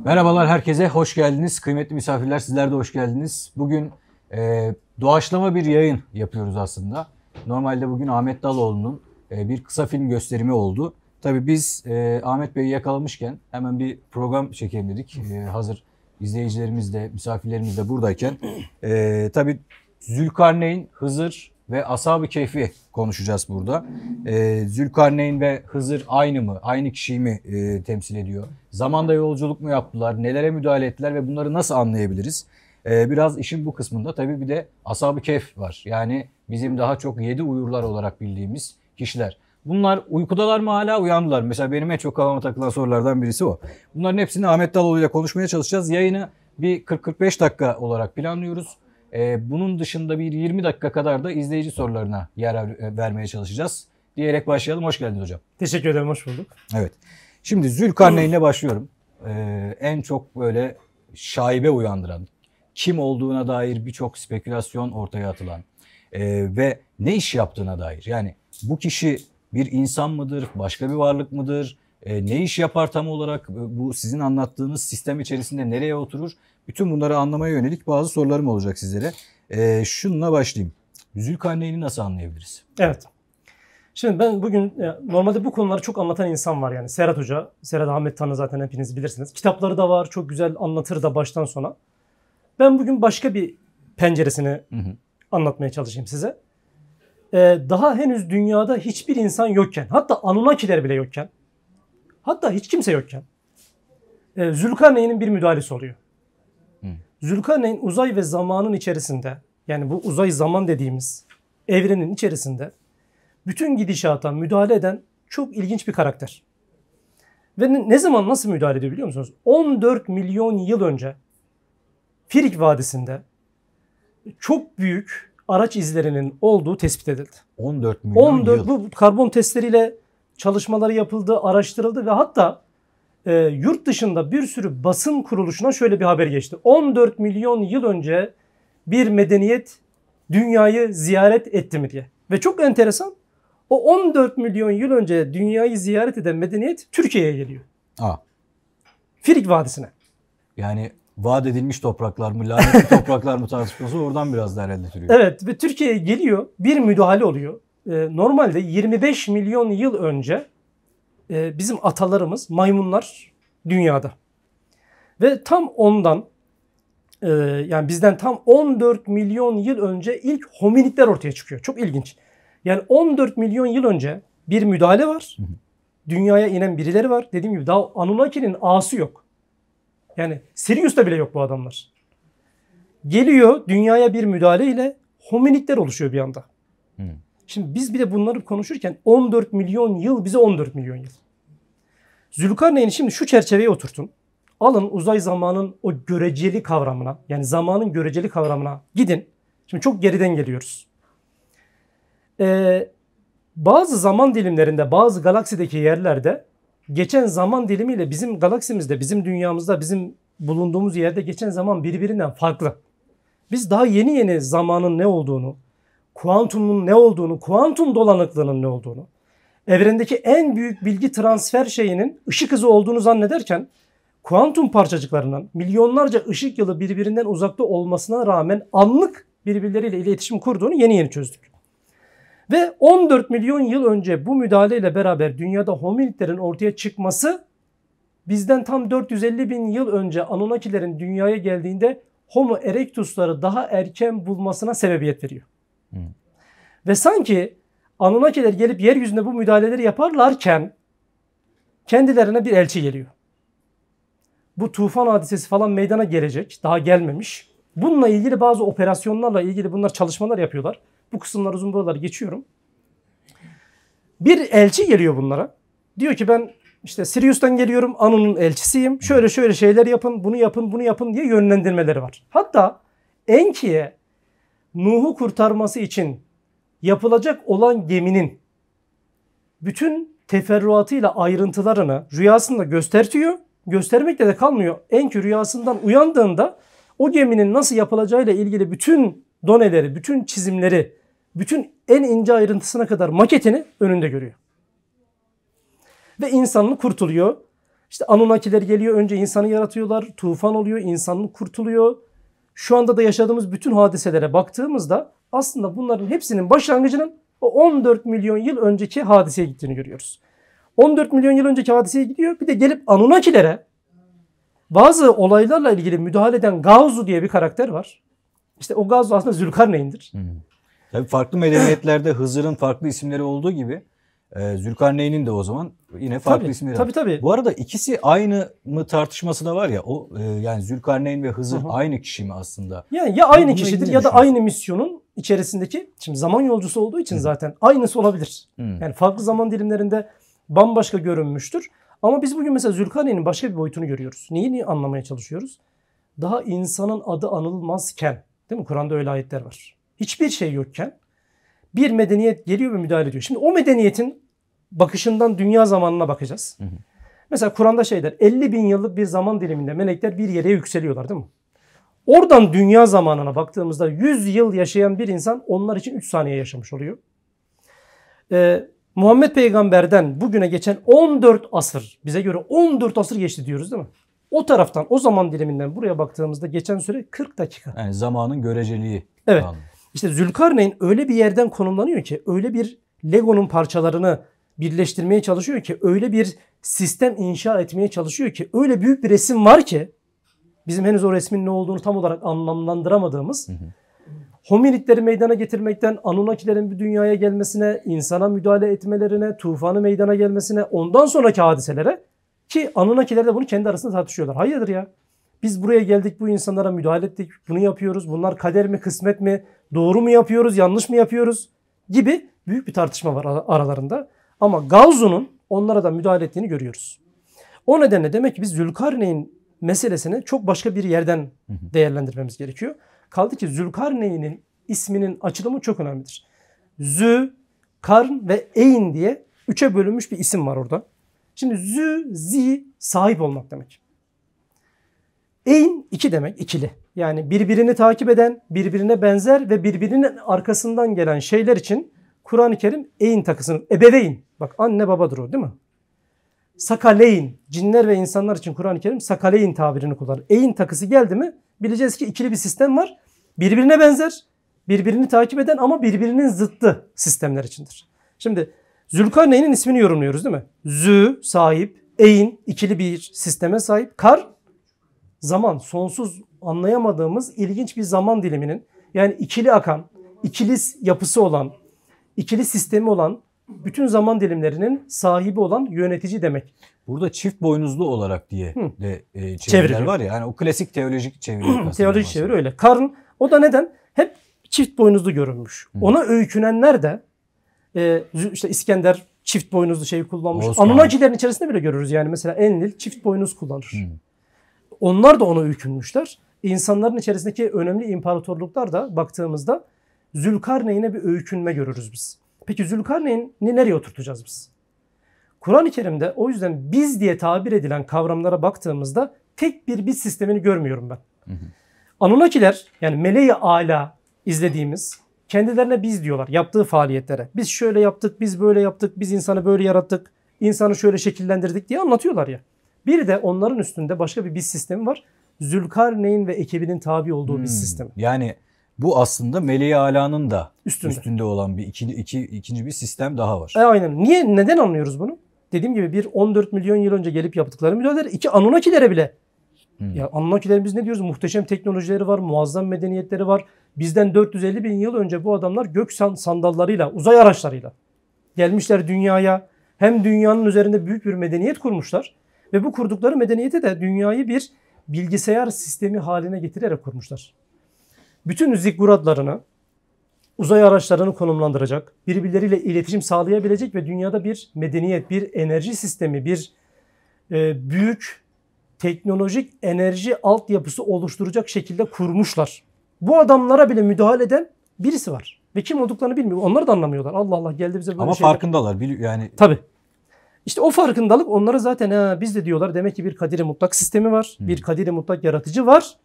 Merhabalar herkese, hoş geldiniz. Kıymetli misafirler, sizler de hoş geldiniz. Bugün doğaçlama bir yayın yapıyoruz aslında. Normalde bugün Ahmet Daloğlu'nun bir kısa film gösterimi oldu. Tabii biz Ahmet Bey'i yakalamışken hemen bir program çekelim dedik. Hazır izleyicilerimiz de, misafirlerimiz de buradayken. Tabii Zülkarneyn, Hızır ve Ashab-ı Kehf'i konuşacağız burada. Zülkarneyn ve Hızır aynı mı? Aynı kişiyi mi temsil ediyor? Zamanda yolculuk mu yaptılar? Nelere müdahale ettiler ve bunları nasıl anlayabiliriz? Biraz işin bu kısmında tabii bir de Ashab-ı Kehf var. Yani bizim daha çok 7 uyurlar olarak bildiğimiz kişiler. Bunlar uykudalar mı hala uyandılar? Mesela benim en çok kafama takılan sorulardan birisi o. Bunların hepsini Ahmet Daloğlu ile konuşmaya çalışacağız. Yayını bir 40-45 dakika olarak planlıyoruz. Bunun dışında bir 20 dakika kadar da izleyici sorularına yer vermeye çalışacağız. Diyerek başlayalım. Hoş geldiniz hocam. Teşekkür ederim. Hoş bulduk. Evet. Şimdi Zülkarneyn'le başlıyorum. En çok böyle şaibe uyandıran, kim olduğuna dair birçok spekülasyon ortaya atılan ve ne iş yaptığına dair. Yani bu kişi bir insan mıdır, başka bir varlık mıdır? Ne iş yapar tam olarak, bu sizin anlattığınız sistem içerisinde nereye oturur? Bütün bunları anlamaya yönelik bazı sorularım olacak sizlere. Şununla başlayayım. Zülkarneyn'i nasıl anlayabiliriz? Evet. Şimdi ben bugün normalde bu konuları çok anlatan insan var yani. Serhat Hoca, Serhat Ahmet Tanrı zaten hepiniz bilirsiniz. Kitapları da var, çok güzel anlatır da baştan sona. Ben bugün başka bir penceresini anlatmaya çalışayım size. Daha henüz dünyada hiçbir insan yokken, hatta Anunnakiler bile yokken, hatta hiç kimse yokken Zülkarneyn'in bir müdahalesi oluyor. Zülkarneyn uzay ve zamanın içerisinde, yani bu uzay zaman dediğimiz evrenin içerisinde bütün gidişata müdahale eden çok ilginç bir karakter. Ve ne zaman nasıl müdahale ediyor biliyor musunuz? 14 milyon yıl önce Firik Vadisi'nde çok büyük araç izlerinin olduğu tespit edildi. 14 milyon yıl. Bu karbon testleriyle çalışmaları yapıldı, araştırıldı ve hatta yurt dışında bir sürü basın kuruluşuna şöyle bir haber geçti. 14 milyon yıl önce bir medeniyet dünyayı ziyaret etti mi diye. Ve çok enteresan, o 14 milyon yıl önce dünyayı ziyaret eden medeniyet Türkiye'ye geliyor. Firik Vadisi'ne. Yani vaat edilmiş topraklar mı, lanetli topraklar mı tartışması oradan biraz da herhalde türüyor. Evet ve Türkiye'ye geliyor, bir müdahale oluyor. Normalde 25 milyon yıl önce bizim atalarımız maymunlar dünyada. Ve tam ondan yani bizden tam 14 milyon yıl önce ilk hominidler ortaya çıkıyor. Çok ilginç. Yani 14 milyon yıl önce bir müdahale var. Dünyaya inen birileri var. Dediğim gibi daha Anunnaki'nin ağası yok. Yani Sirius'ta bile yok bu adamlar. Geliyor dünyaya bir müdahaleyle hominidler oluşuyor bir anda. Şimdi biz bir de bunları konuşurken 14 milyon yıl bize 14 milyon yıl. Zülkarneyn'i şimdi şu çerçeveye oturtun. Alın uzay zamanın o göreceli kavramına, yani zamanın göreceli kavramına gidin. Şimdi çok geriden geliyoruz. Bazı zaman dilimlerinde, bazı galaksideki yerlerde geçen zaman dilimiyle bizim galaksimizde, bizim dünyamızda, bizim bulunduğumuz yerde geçen zaman birbirinden farklı. Biz daha yeni yeni zamanın ne olduğunu, kuantumun ne olduğunu, kuantum dolanıklığının ne olduğunu, evrendeki en büyük bilgi transfer şeyinin ışık hızı olduğunu zannederken kuantum parçacıklarının milyonlarca ışık yılı birbirinden uzakta olmasına rağmen anlık birbirleriyle iletişim kurduğunu yeni yeni çözdük. Ve 14 milyon yıl önce bu müdahaleyle beraber dünyada hominidlerin ortaya çıkması bizden tam 450 bin yıl önce Anunnakilerin dünyaya geldiğinde Homo erectus'ları daha erken bulmasına sebebiyet veriyor. Ve sanki Anunnakiler gelip yeryüzünde bu müdahaleleri yaparlarken kendilerine bir elçi geliyor. Bu tufan hadisesi falan meydana gelecek. Daha gelmemiş. Bununla ilgili bazı operasyonlarla ilgili bunlar çalışmalar yapıyorlar. Bu kısımlar uzun, buraları geçiyorum. Bir elçi geliyor bunlara. Diyor ki ben işte Sirius'tan geliyorum. Anu'nun elçisiyim. Şöyle şöyle şeyler yapın. Bunu yapın, bunu yapın diye yönlendirmeleri var. Hatta Enki'ye Nuh'u kurtarması için yapılacak olan geminin bütün teferruatıyla ayrıntılarını rüyasında göstertiyor. Göstermekle de kalmıyor. Enki rüyasından uyandığında o geminin nasıl yapılacağıyla ilgili bütün doneleri, bütün çizimleri, bütün en ince ayrıntısına kadar maketini önünde görüyor. Ve insanlık kurtuluyor. İşte Anunnakiler geliyor, önce insanı yaratıyorlar, tufan oluyor, insanlık kurtuluyor. Şu anda da yaşadığımız bütün hadiselere baktığımızda aslında bunların hepsinin başlangıcının o 14 milyon yıl önceki hadiseye gittiğini görüyoruz. 14 milyon yıl önceki hadiseye gidiyor. Bir de gelip Anunnakilere bazı olaylarla ilgili müdahale eden Gauzu diye bir karakter var. İşte o Gauzu aslında Zülkarneyn'dir. Tabii farklı medeniyetlerde Hızır'ın farklı isimleri olduğu gibi Zülkarneyn'in de o zaman yine farklı isimleri var. Tabii. Bu arada ikisi aynı mı tartışması da var ya. O yani Zülkarneyn ve Hızır aynı kişi mi aslında? Yani ya aynı Buna kişidir ilgili ya da düşünüyorsun. aynı misyonun içerisindeki, şimdi zaman yolcusu olduğu için zaten aynısı olabilir. Yani farklı zaman dilimlerinde bambaşka görünmüştür. Ama biz bugün mesela Zülkarneyn'in başka bir boyutunu görüyoruz. Neyi anlamaya çalışıyoruz? Daha insanın adı anılmazken, değil mi? Kur'an'da öyle ayetler var. Hiçbir şey yokken bir medeniyet geliyor ve müdahale ediyor. Şimdi o medeniyetin bakışından dünya zamanına bakacağız. Mesela Kur'an'da şey der, 50 bin yıllık bir zaman diliminde melekler bir yere yükseliyorlar, değil mi? Oradan dünya zamanına baktığımızda 100 yıl yaşayan bir insan onlar için 3 saniye yaşamış oluyor. Muhammed Peygamber'den bugüne geçen 14 asır, bize göre 14 asır geçti diyoruz, değil mi? O taraftan, o zaman diliminden buraya baktığımızda geçen süre 40 dakika. Yani zamanın göreceliği. Evet. Anladım. İşte Zülkarneyn öyle bir yerden konumlanıyor ki, öyle bir Lego'nun parçalarını birleştirmeye çalışıyor ki, öyle bir sistem inşa etmeye çalışıyor ki, öyle büyük bir resim var ki, bizim henüz o resmin ne olduğunu tam olarak anlamlandıramadığımız, hominidleri meydana getirmekten, Anunnakilerin bir dünyaya gelmesine, insana müdahale etmelerine, tufanı meydana gelmesine, ondan sonraki hadiselere, ki Anunnakiler de bunu kendi arasında tartışıyorlar. Hayırdır ya? Biz buraya geldik, bu insanlara müdahale ettik, bunu yapıyoruz. Bunlar kader mi, kısmet mi, doğru mu yapıyoruz, yanlış mı yapıyoruz gibi büyük bir tartışma var aralarında. Ama Gauzu'nun onlara da müdahale ettiğini görüyoruz. O nedenle demek ki biz Zülkarneyn meselesini çok başka bir yerden değerlendirmemiz gerekiyor. Kaldı ki Zülkarneyn'in isminin açılımı çok önemlidir. Zü, Karn ve Eyn diye 3'e bölünmüş bir isim var orada. Şimdi zü, zi sahip olmak demek. Eyn 2 demek, ikili. Yani birbirini takip eden, birbirine benzer ve birbirinin arkasından gelen şeyler için Kur'an-ı Kerim eyn takısını, ebeveyn, bak anne babadır o, değil mi? Sakaleyn, cinler ve insanlar için Kur'an-ı Kerim sakaleyn tabirini kullanır. Eyn takısı geldi mi bileceğiz ki ikili bir sistem var. Birbirine benzer, birbirini takip eden ama birbirinin zıttı sistemler içindir. Şimdi Zülkarneyn'in ismini yorumluyoruz, değil mi? Zü, sahip, eyn, ikili bir sisteme sahip. Kar, zaman, sonsuz anlayamadığımız ilginç bir zaman diliminin, yani ikili akan, ikili yapısı olan, ikili sistemi olan, bütün zaman dilimlerinin sahibi olan yönetici demek. Burada çift boynuzlu olarak diye de çeviriler Çevriliyor. var ya. Yani o klasik teolojik çeviri. Teolojik çeviri öyle. Karn, o da neden? Hep çift boynuzlu görünmüş. Ona öykünenler de işte İskender çift boynuzlu şeyi kullanmış. Anunnakilerin içerisinde bile görürüz. Yani mesela Enlil çift boynuz kullanır. Onlar da ona öykünmüşler. İnsanların içerisindeki önemli imparatorluklar da baktığımızda Zülkarneyn'e bir öykünme görürüz biz. Peki Zülkarneyn'i nereye oturtacağız biz? Kur'an-ı Kerim'de o yüzden biz diye tabir edilen kavramlara baktığımızda tek bir biz sistemini görmüyorum ben. Anunnakiler, yani meleği âlâ izlediğimiz, kendilerine biz diyorlar yaptığı faaliyetlere. Biz şöyle yaptık, biz böyle yaptık, biz insanı böyle yarattık, insanı şöyle şekillendirdik diye anlatıyorlar ya. Bir de onların üstünde başka bir biz sistemi var. Zülkarneyn ve ekibinin tabi olduğu biz sistemi. Yani bu aslında Meleği Ala'nın da Üstünde. üstünde olan bir ikinci bir sistem daha var. Aynen. Niye? Neden anlıyoruz bunu? Dediğim gibi bir 14 milyon yıl önce gelip yaptıkları müdahaleler. 2 Anunnakilere bile. Ya Anunnakiler biz ne diyoruz? Muhteşem teknolojileri var, muazzam medeniyetleri var. Bizden 450 bin yıl önce bu adamlar gök sandallarıyla, uzay araçlarıyla gelmişler dünyaya. Hem dünyanın üzerinde büyük bir medeniyet kurmuşlar. Ve bu kurdukları medeniyete de dünyayı bir bilgisayar sistemi haline getirerek kurmuşlar. Bütün zikguratlarını, uzay araçlarını konumlandıracak, birbirleriyle iletişim sağlayabilecek ve dünyada bir medeniyet, bir enerji sistemi, bir büyük teknolojik enerji altyapısı oluşturacak şekilde kurmuşlar. Bu adamlara bile müdahale eden birisi var. Ve kim olduklarını bilmiyor. Onlar da anlamıyorlar. Allah Allah geldi bize böyle ama şeyler. farkındalar. Yani Tabii. İşte o farkındalık onlara zaten biz de diyorlar demek ki bir kadiri mutlak sistemi var. Bir kadiri mutlak yaratıcı var.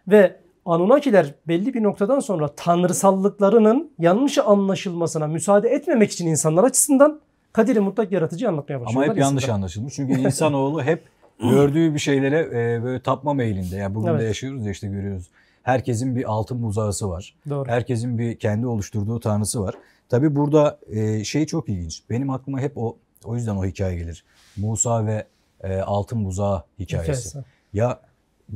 Ve Anunnakiler belli bir noktadan sonra tanrısallıklarının yanlış anlaşılmasına müsaade etmemek için insanlar açısından kadiri mutlak yaratıcıyı anlatmaya başlıyorlar. ama hep yanlış anlaşılmış. Çünkü insanoğlu hep gördüğü bir şeylere böyle tapma meyilinde. Yani bugün de Evet. yaşıyoruz ya, işte görüyoruz. Herkesin bir altın buzağısı var. Doğru. Herkesin bir kendi oluşturduğu tanrısı var. Tabii burada şey çok ilginç. Benim aklıma hep o yüzden o hikaye gelir. Musa ve altın buzağı hikayesi. Ya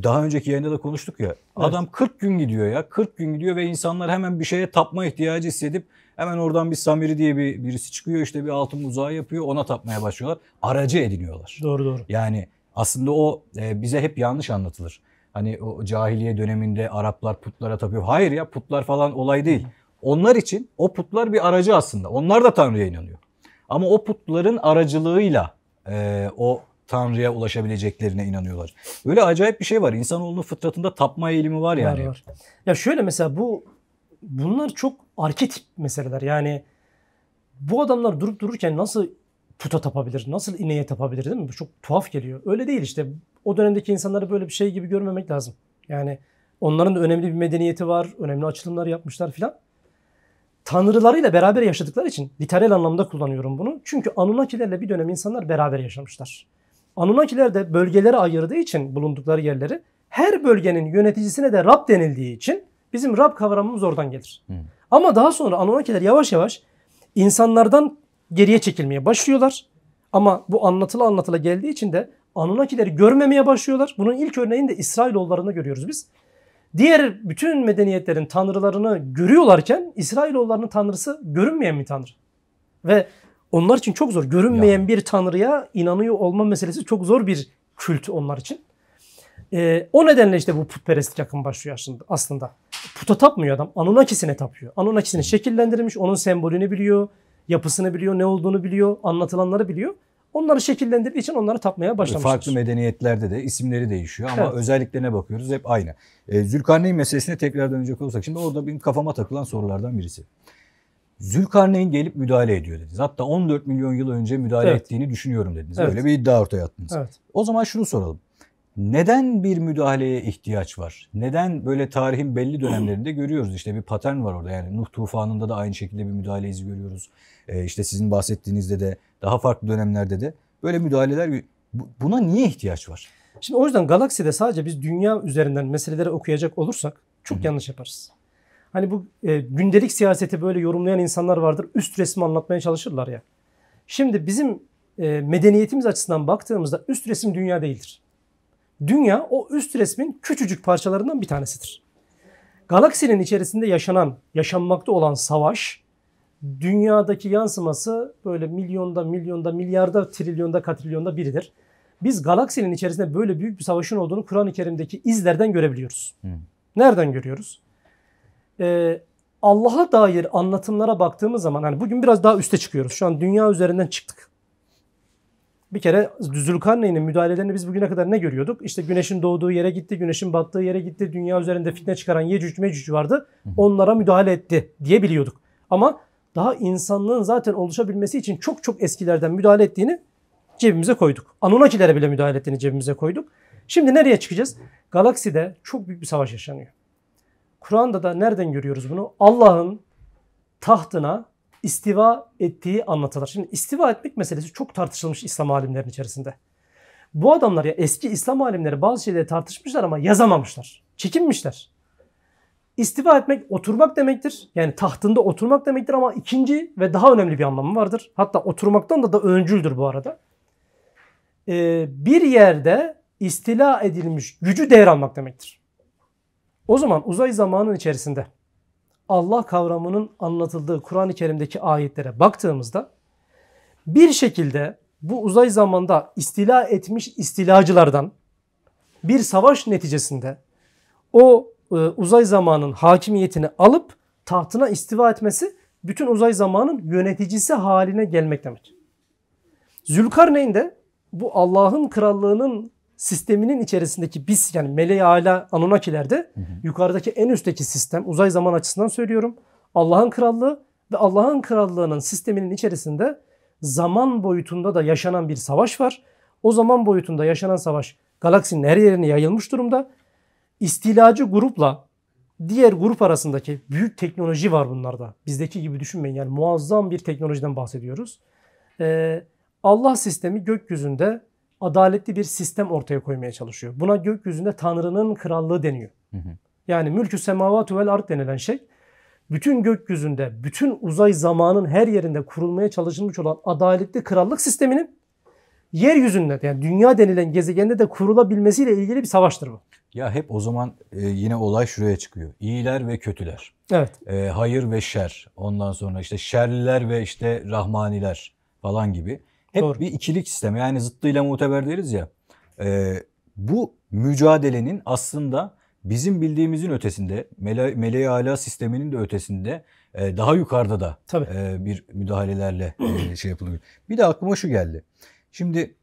daha önceki yayında da konuştuk ya. Adam 40 gün gidiyor ya. 40 gün gidiyor ve insanlar hemen bir şeye tapma ihtiyacı hissedip hemen oradan bir Samiri diye birisi çıkıyor, işte bir altın buzağı yapıyor, ona tapmaya başlıyorlar. Aracı ediniyorlar. Doğru. Yani aslında o bize hep yanlış anlatılır. Hani o cahiliye döneminde Araplar putlara tapıyor. Hayır ya, putlar falan olay değil. Onlar için o putlar bir aracı aslında. Onlar da Tanrı'ya inanıyor. Ama o putların aracılığıyla o Tanrı'ya ulaşabileceklerine inanıyorlar. Böyle acayip bir şey var. İnsanoğlunun fıtratında tapma eğilimi var yani. Var. Ya şöyle mesela bunlar çok arketip meseleler. Yani bu adamlar durup dururken nasıl puta tapabilir? Nasıl ineğe tapabilir, değil mi? Bu çok tuhaf geliyor. Öyle değil işte. O dönemdeki insanları böyle bir şey gibi görmemek lazım. Yani onların da önemli bir medeniyeti var. Önemli açılımlar yapmışlar filan. Tanrılarıyla beraber yaşadıkları için literal anlamda kullanıyorum bunu. Çünkü Anunnakilerle bir dönem insanlar beraber yaşamışlar. Anunnakiler de bölgelere ayırdığı için bulundukları yerleri, her bölgenin yöneticisine de Rab denildiği için bizim Rab kavramımız oradan gelir. Ama daha sonra Anunnakiler yavaş yavaş insanlardan geriye çekilmeye başlıyorlar. Ama bu anlatıla geldiği için de Anunnakileri görmemeye başlıyorlar. Bunun ilk örneğini de İsrailoğullarında görüyoruz biz. Diğer bütün medeniyetlerin tanrılarını görüyorlarken İsrailoğullarının tanrısı görünmeyen bir tanrı. Ve onlar için çok zor. Görünmeyen bir tanrıya inanıyor olma meselesi çok zor bir kült onlar için. O nedenle işte bu putperestlik akım başlıyor aslında. Puta tapmıyor adam. Anunnakisine tapıyor. Anunnakisini şekillendirilmiş. Onun sembolünü biliyor. Yapısını biliyor. Ne olduğunu biliyor. Anlatılanları biliyor. Onları şekillendirdiği için onları tapmaya başlamışlar. Farklı medeniyetlerde de isimleri değişiyor ama özelliklerine bakıyoruz hep aynı. Zülkarneyn meselesine tekrar dönecek olursak, şimdi orada benim kafama takılan sorulardan birisi. Zülkarneyn gelip müdahale ediyor dediniz. Hatta 14 milyon yıl önce müdahale ettiğini düşünüyorum dediniz. Öyle bir iddia ortaya attınız. O zaman şunu soralım. Neden bir müdahaleye ihtiyaç var? Neden böyle tarihin belli dönemlerinde görüyoruz, işte bir patern var orada. Yani Nuh tufanında da aynı şekilde bir müdahale izi görüyoruz. İşte sizin bahsettiğinizde de daha farklı dönemlerde de böyle müdahaleler, buna niye ihtiyaç var? Şimdi o yüzden galakside sadece biz dünya üzerinden meseleleri okuyacak olursak çok yanlış yaparız. Hani bu gündelik siyaseti böyle yorumlayan insanlar vardır. Üst resmi anlatmaya çalışırlar ya. Şimdi bizim medeniyetimiz açısından baktığımızda üst resim dünya değildir. Dünya o üst resmin küçücük parçalarından bir tanesidir. Galaksinin içerisinde yaşanmakta olan savaş, dünyadaki yansıması böyle milyonda, milyarda, trilyonda, katrilyonda biridir. Biz galaksinin içerisinde böyle büyük bir savaşın olduğunu Kur'an-ı Kerim'deki izlerden görebiliyoruz. Nereden görüyoruz? Allah'a dair anlatımlara baktığımız zaman, hani bugün biraz daha üste çıkıyoruz. Şu an dünya üzerinden çıktık. Bir kere Zülkarneyn'in müdahalelerini biz bugüne kadar ne görüyorduk? İşte güneşin doğduğu yere gitti, güneşin battığı yere gitti, dünya üzerinde fitne çıkaran Yecüc Mecüc vardı. Onlara müdahale etti diye biliyorduk. Ama daha insanlığın zaten oluşabilmesi için çok çok eskilerden müdahale ettiğini cebimize koyduk. Anunnakilere bile müdahale ettiğini cebimize koyduk. Şimdi nereye çıkacağız? Galakside çok büyük bir savaş yaşanıyor. Kur'an'da da nereden görüyoruz bunu? Allah'ın tahtına istiva ettiği anlatılır. Şimdi istiva etmek meselesi çok tartışılmış İslam alimlerinin içerisinde. Bu adamlar, ya eski İslam alimleri bazı şeyleri tartışmışlar ama yazamamışlar. Çekinmişler. İstiva etmek oturmak demektir. Yani tahtında oturmak demektir ama ikinci ve daha önemli bir anlamı vardır. Hatta oturmaktan da öncüldür bu arada. Bir yerde istila edilmiş gücü devralmak demektir. O zaman uzay zamanın içerisinde Allah kavramının anlatıldığı Kur'an-ı Kerim'deki ayetlere baktığımızda bir şekilde bu uzay zamanda istila etmiş istilacılardan bir savaş neticesinde o uzay zamanın hakimiyetini alıp tahtına istiva etmesi bütün uzay zamanın yöneticisi haline gelmek demek. Zülkarneyn de bu Allah'ın krallığının sisteminin içerisindeki biz, yani meleği âlâ Anunnakilerde yukarıdaki en üstteki sistem, uzay zaman açısından söylüyorum, Allah'ın krallığı ve Allah'ın krallığının sisteminin içerisinde zaman boyutunda da yaşanan bir savaş var. O zaman boyutunda yaşanan savaş galaksinin her yerine yayılmış durumda. İstilacı grupla diğer grup arasındaki büyük teknoloji var bunlarda. Bizdeki gibi düşünmeyin, yani muazzam bir teknolojiden bahsediyoruz. Allah sistemi gökyüzünde adaletli bir sistem ortaya koymaya çalışıyor. Buna gökyüzünde Tanrı'nın krallığı deniyor. Yani mülkü semavatu vel ard denilen şey, bütün gökyüzünde, bütün uzay zamanın her yerinde kurulmaya çalışılmış olan adaletli krallık sisteminin yeryüzünde, yani dünya denilen gezegende de kurulabilmesiyle ilgili bir savaştır bu. Ya hep o zaman yine olay şuraya çıkıyor. İyiler ve kötüler. Evet. Hayır ve şer. Ondan sonra işte şerliler ve işte rahmaniler falan gibi. Hep Doğru. bir ikilik sistemi. Yani zıttıyla muteber deriz ya. Bu mücadelenin aslında bizim bildiğimizin ötesinde, meleği ala sisteminin de ötesinde, daha yukarıda da Tabii. bir müdahalelerle şey yapılıyor. Bir de aklıma şu geldi. Şimdi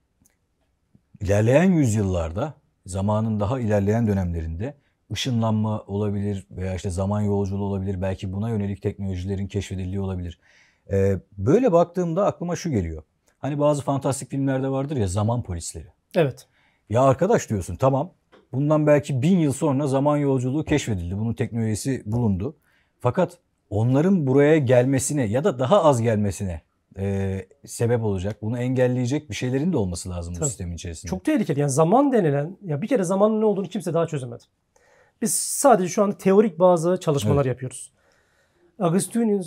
ilerleyen yüzyıllarda, zamanın daha ilerleyen dönemlerinde ışınlanma olabilir veya işte zaman yolculuğu olabilir. Belki buna yönelik teknolojilerin keşfedildiği olabilir. Böyle baktığımda aklıma şu geliyor. Hani bazı fantastik filmlerde vardır ya, zaman polisleri. Evet. Ya arkadaş diyorsun, tamam, bundan belki 1000 yıl sonra zaman yolculuğu keşfedildi. Bunun teknolojisi bulundu. Fakat onların buraya gelmesine ya da daha az gelmesine sebep olacak, bunu engelleyecek bir şeylerin de olması lazım bu sistemin içerisinde. Çok tehlikeli. Yani zaman denilen, ya bir kere zamanın ne olduğunu kimse daha çözemedi. Biz sadece şu an teorik bazı çalışmalar yapıyoruz.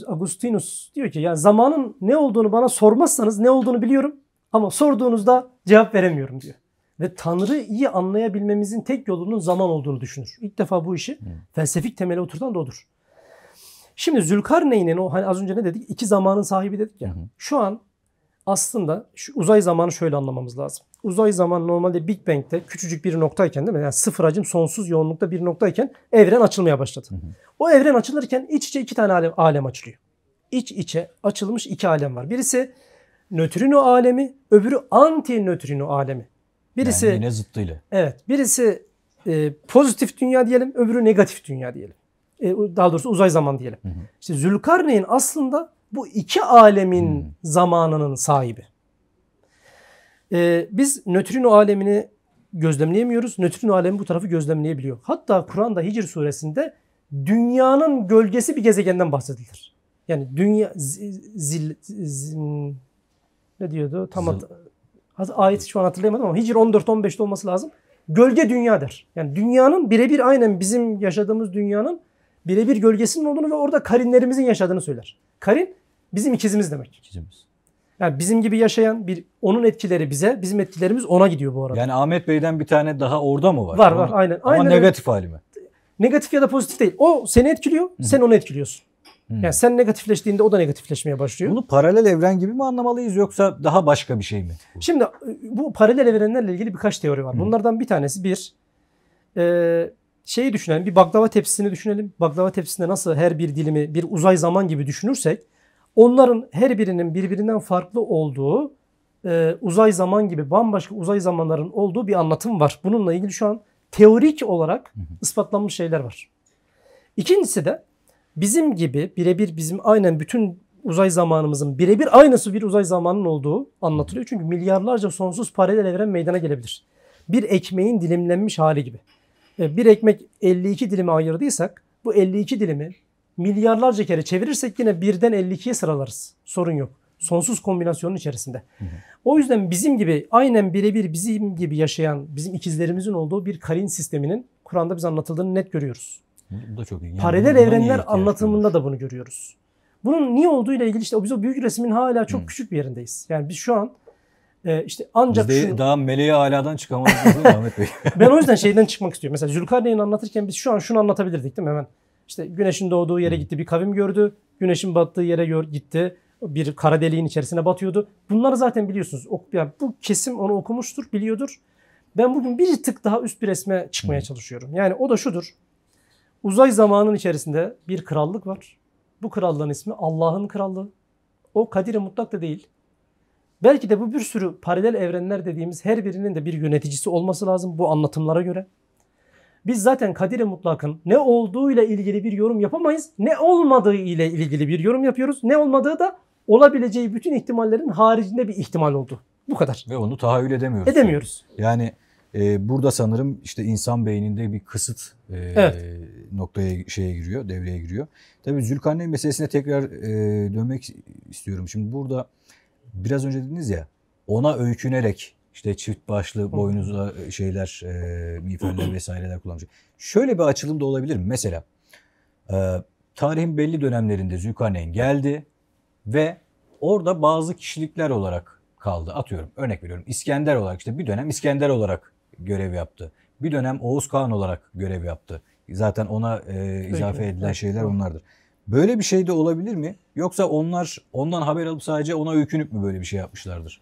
Agustinus diyor ki, yani zamanın ne olduğunu bana sormazsanız ne olduğunu biliyorum ama sorduğunuzda cevap veremiyorum diyor. Ve Tanrı iyi anlayabilmemizin tek yolunun zaman olduğunu düşünür. İlk defa bu işi felsefik temele oturtan da odur. Şimdi Zülkarneyn'in o, hani az önce ne dedik? İki zamanın sahibi dedik ya. Şu an aslında şu uzay zamanı şöyle anlamamız lazım. Uzay zamanı normalde Big Bang'te küçücük bir noktayken, değil mi? Yani sıfır hacim, sonsuz yoğunlukta bir noktayken evren açılmaya başladı. O evren açılırken iç içe iki tane alem açılıyor. İç içe açılmış iki alem var. Birisi nötrino alemi, öbürü anti nötrino alemi. Birisi, yani yine zıttıyla. Evet. Birisi pozitif dünya diyelim, öbürü negatif dünya diyelim. Daha doğrusu uzay zaman diyelim. İşte Zülkarneyn aslında bu iki alemin zamanının sahibi. Biz nötrino alemini gözlemleyemiyoruz. Nötrino alemi bu tarafı gözlemleyebiliyor. Hatta Kur'an'da Hicr suresinde dünyanın gölgesi bir gezegenden bahsedilir. Yani dünya ne diyordu? Ayeti şu an hatırlayamadım ama Hicr 14-15'te olması lazım. Gölge dünya der. Yani dünyanın birebir aynen bizim yaşadığımız dünyanın birebir gölgesinin olduğunu ve orada karinlerimizin yaşadığını söyler. Karin bizim ikizimiz demek. İkizimiz. Yani bizim gibi yaşayan onun etkileri bize, bizim etkilerimiz ona gidiyor bu arada. Yani Ahmet Bey'den bir tane daha orada mı var? Var aynen. Ama aynen negatif hali mi? Negatif ya da pozitif değil. O seni etkiliyor, sen onu etkiliyorsun. Yani sen negatifleştiğinde o da negatifleşmeye başlıyor. Bunu paralel evren gibi mi anlamalıyız yoksa daha başka bir şey mi? Şimdi bu paralel evrenlerle ilgili birkaç teori var. Bunlardan bir tanesi şeyi düşünelim. Bir baklava tepsisini düşünelim. Baklava tepsisinde nasıl her bir dilimi bir uzay zaman gibi düşünürsek, onların her birinin birbirinden farklı olduğu uzay zaman gibi bambaşka uzay zamanların olduğu bir anlatım var. Bununla ilgili şu an teorik olarak ispatlanmış şeyler var. İkincisi de bizim gibi birebir bizim aynen bütün uzay zamanımızın birebir aynısı bir uzay zamanının olduğu anlatılıyor. Çünkü milyarlarca sonsuz paralel evren meydana gelebilir. Bir ekmeğin dilimlenmiş hali gibi. Bir ekmek 52 dilime ayırdıysak bu 52 dilimi milyarlarca kere çevirirsek yine birden 52'ye sıralarız. Sorun yok. Sonsuz kombinasyonun içerisinde. O yüzden bizim gibi aynen birebir bizim gibi yaşayan bizim ikizlerimizin olduğu bir karin sisteminin Kur'an'da biz anlatıldığını net görüyoruz. Bu da çok iyi. Yani paralel evrenler anlatımında da bunu görüyoruz. Bunun niye olduğuyla ilgili işte biz o büyük resmin hala çok küçük bir yerindeyiz. Yani biz şu an işte ancak biz de daha meleği aladan çıkamadık değil mi Ahmet Bey? Ben o yüzden şeyden çıkmak istiyorum. Mesela Zülkarneyn'i anlatırken biz şu an şunu anlatabilirdik değil mi hemen? İşte güneşin doğduğu yere gitti, bir kavim gördü. Güneşin battığı yere gitti. Bir kara deliğin içerisine batıyordu. Bunları zaten biliyorsunuz. Yani bu kesim onu okumuştur, biliyordur. Ben bugün bir tık daha üst bir resme çıkmaya çalışıyorum. Yani o da şudur. Uzay zamanın içerisinde bir krallık var. Bu krallığın ismi Allah'ın krallığı. O kadir-i mutlak da değil. Belki de bu bir sürü paralel evrenler dediğimiz her birinin de bir yöneticisi olması lazım bu anlatımlara göre. Biz zaten kadir-i mutlakın ne olduğuyla ilgili bir yorum yapamayız. Ne olmadığı ile ilgili bir yorum yapıyoruz. Ne olmadığı da olabileceği bütün ihtimallerin haricinde bir ihtimal oldu. Bu kadar. Ve onu tahayyül edemiyoruz. Edemiyoruz. Yani burada sanırım işte insan beyninde bir kısıt noktaya giriyor, devreye giriyor. Tabii Zülkarneyn meselesine tekrar dönmek istiyorum. Şimdi burada biraz önce dediniz ya, ona öykünerek İşte çift başlı boynuzla şeyler, miğferler vesaireler kullanmış. Şöyle bir açılım da olabilir mi? Mesela tarihin belli dönemlerinde Zülkarneyn geldi ve orada bazı kişilikler olarak kaldı. Atıyorum, örnek veriyorum. İskender olarak, işte bir dönem İskender olarak görev yaptı. Bir dönem Oğuz Kağan olarak görev yaptı. Zaten ona izafe edilen şeyler onlardır. Böyle bir şey de olabilir mi? Yoksa onlar ondan haber alıp sadece ona öykünüp mü böyle bir şey yapmışlardır?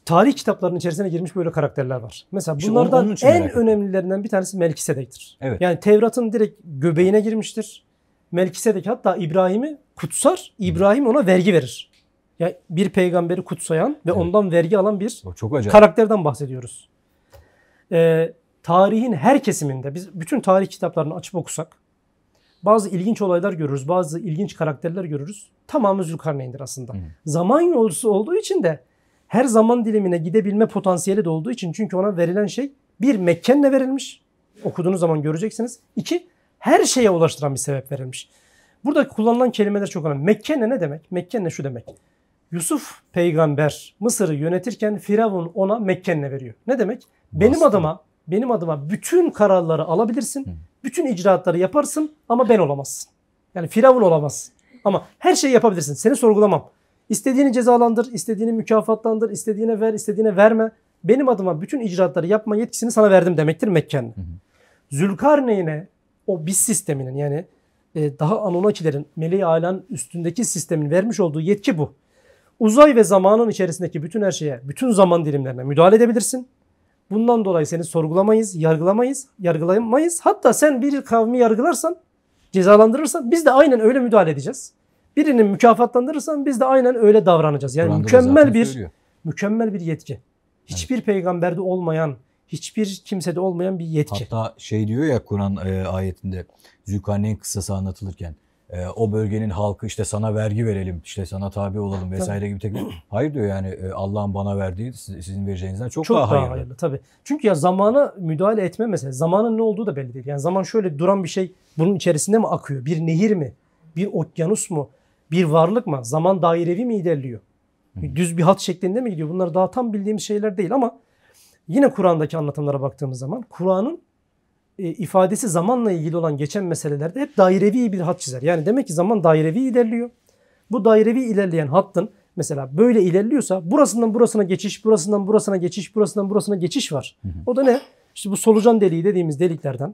Tarih kitaplarının içerisine girmiş böyle karakterler var. Mesela İşte bunlardan onun için en merak ettim. önemlilerinden bir tanesi Melkisedek'tir. Evet. Yani Tevrat'ın direkt göbeğine girmiştir. Melkisedek hatta İbrahim'i kutsar, İbrahim ona vergi verir. Yani bir peygamberi kutsayan ve ondan vergi alan bir O çok acayip. karakterden bahsediyoruz. Tarihin her kesiminde biz bütün tarih kitaplarını açıp okusak bazı ilginç olaylar görürüz, bazı ilginç karakterler görürüz. Tamamı Zülkarneyn'dir aslında. Zaman yolcusu olduğu için de her zaman dilimine gidebilme potansiyeli de olduğu için, çünkü ona verilen şey bir Mekken'le verilmiş. Okuduğunuz zaman göreceksiniz. İki, her şeye ulaştıran bir sebep verilmiş. Burada kullanılan kelimeler çok önemli. Mekken'le ne demek? Mekken'le şu demek. Yusuf peygamber Mısır'ı yönetirken Firavun ona Mekken'le veriyor. Ne demek? Benim adıma bütün kararları alabilirsin. Bütün icraatları yaparsın ama ben olamazsın. Yani Firavun olamazsın. Ama her şeyi yapabilirsin. Seni sorgulamam. İstediğini cezalandır, istediğini mükafatlandır, istediğine ver, istediğine verme. Benim adıma bütün icraatları yapma yetkisini sana verdim demektir Mekken'le. Zülkarneyn'e o BIS sisteminin, yani daha Anunnakilerin Meleği Ala'nın üstündeki sistemin vermiş olduğu yetki bu. Uzay ve zamanın içerisindeki bütün her şeye, bütün zaman dilimlerine müdahale edebilirsin. Bundan dolayı seni sorgulamayız, yargılayamayız. Hatta sen bir kavmi yargılarsan, cezalandırırsan biz de aynen öyle müdahale edeceğiz. Birini mükafatlandırırsan biz de aynen öyle davranacağız. Yani mükemmel bir yetki. Hiçbir peygamberde olmayan, hiçbir kimsede olmayan bir yetki. Hatta şey diyor ya Kur'an ayetinde, Zülkarneyn kıssası anlatılırken, o bölgenin halkı işte sana vergi verelim, işte sana tabi olalım vesaire gibi teklif. Hayır diyor, yani Allah'ın bana verdiği sizin vereceğinizden çok daha hayırlı. Tabii. Çünkü ya zamana müdahale etme mesela. Zamanın ne olduğu da belli değil. Yani zaman şöyle duran bir şey, bunun içerisinde mi akıyor? Bir nehir mi? Bir okyanus mu? Bir varlık mı? Zaman dairevi mi ilerliyor? Düz bir hat şeklinde mi gidiyor? Bunlar daha tam bildiğimiz şeyler değil ama yine Kur'an'daki anlatımlara baktığımız zaman Kur'an'ın ifadesi zamanla ilgili olan geçen meselelerde hep dairevi bir hat çizer. Yani demek ki zaman dairevi ilerliyor. Bu dairevi ilerleyen hattın mesela böyle ilerliyorsa burasından burasına geçiş, burasından burasına geçiş, burasından burasına geçiş var. O da ne? İşte bu solucan deliği dediğimiz deliklerden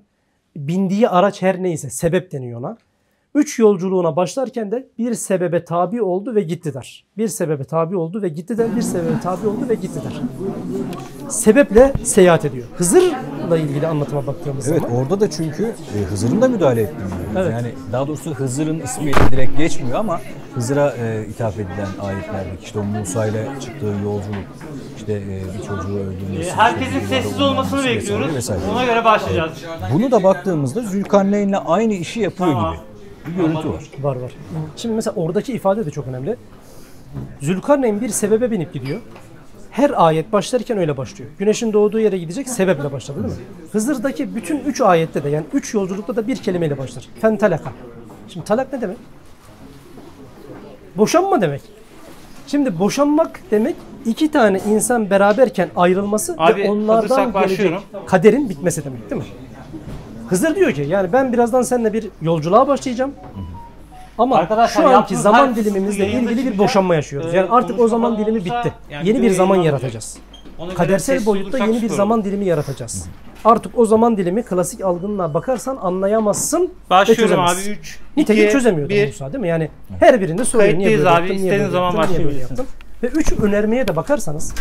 bindiği araç her neyse sebep deniyor ona. 3 yolculuğuna başlarken de bir sebebe tabi oldu ve gitti der. Bir sebebe tabi oldu ve gitti der. Bir sebebe tabi oldu ve gitti der. Sebeple seyahat ediyor. Hızır'la ilgili anlatıma baktığımız zaman. Evet, orada da çünkü Hızır'ın da müdahale ettiğini görüyoruz. Evet. Yani daha doğrusu Hızır'ın ismi direkt geçmiyor ama Hızır'a ithaf edilen ayetlerdeki işte o Musa ile çıktığı yolculuk, işte bir çocuğu öldürmesi. Herkesin sessiz olmasını bekliyoruz. Vesaire. Ona göre başlayacağız. Bunu da baktığımızda Zülkarneyn'le aynı işi yapıyor Tamam. gibi bir görüntü var. Var. Şimdi mesela oradaki ifade de çok önemli. Zülkarneyn bir sebebe binip gidiyor. Her ayet başlarken öyle başlıyor. Güneşin doğduğu yere gidecek, sebeple başladı değil mi? Hızır'daki bütün 3 ayette de, yani 3 yolculukta da bir kelimeyle başlar. Fentalaka. Şimdi talak ne demek? Boşanma demek. Şimdi boşanmak demek iki tane insan beraberken ayrılması Abi, ve onlardan hazırsak gelecek başlıyorum. kaderin bitmesi demek değil mi? Hızır diyor ki yani ben birazdan seninle bir yolculuğa başlayacağım. Ama Arkadaşlar, şu anki yaptığınız zaman her dilimimizle yayında ilgili bir çıkacak. boşanma yaşıyoruz. Yani artık o zaman dilimi konuşma bitti. olursa, yani Yeni bir video zaman yayınlanmayacak. yaratacağız. Ona göre Kadersel sessiz boyutta olursak yeni bir çıkıyorum. zaman dilimi yaratacağız. Artık o zaman dilimi klasik algınla bakarsan anlayamazsın ve Başlıyorum çözemezsin. abi 3, Nitekim 2, çözemiyordu 1. Musa değil mi? Yani her birinde soruyor niye Kayıttayız böyle abi, yaptın, niye istediğiniz böyle zaman yaptın, niye böyle başlayabilirsin. yaptın. Ve 3 önermeye de bakarsanız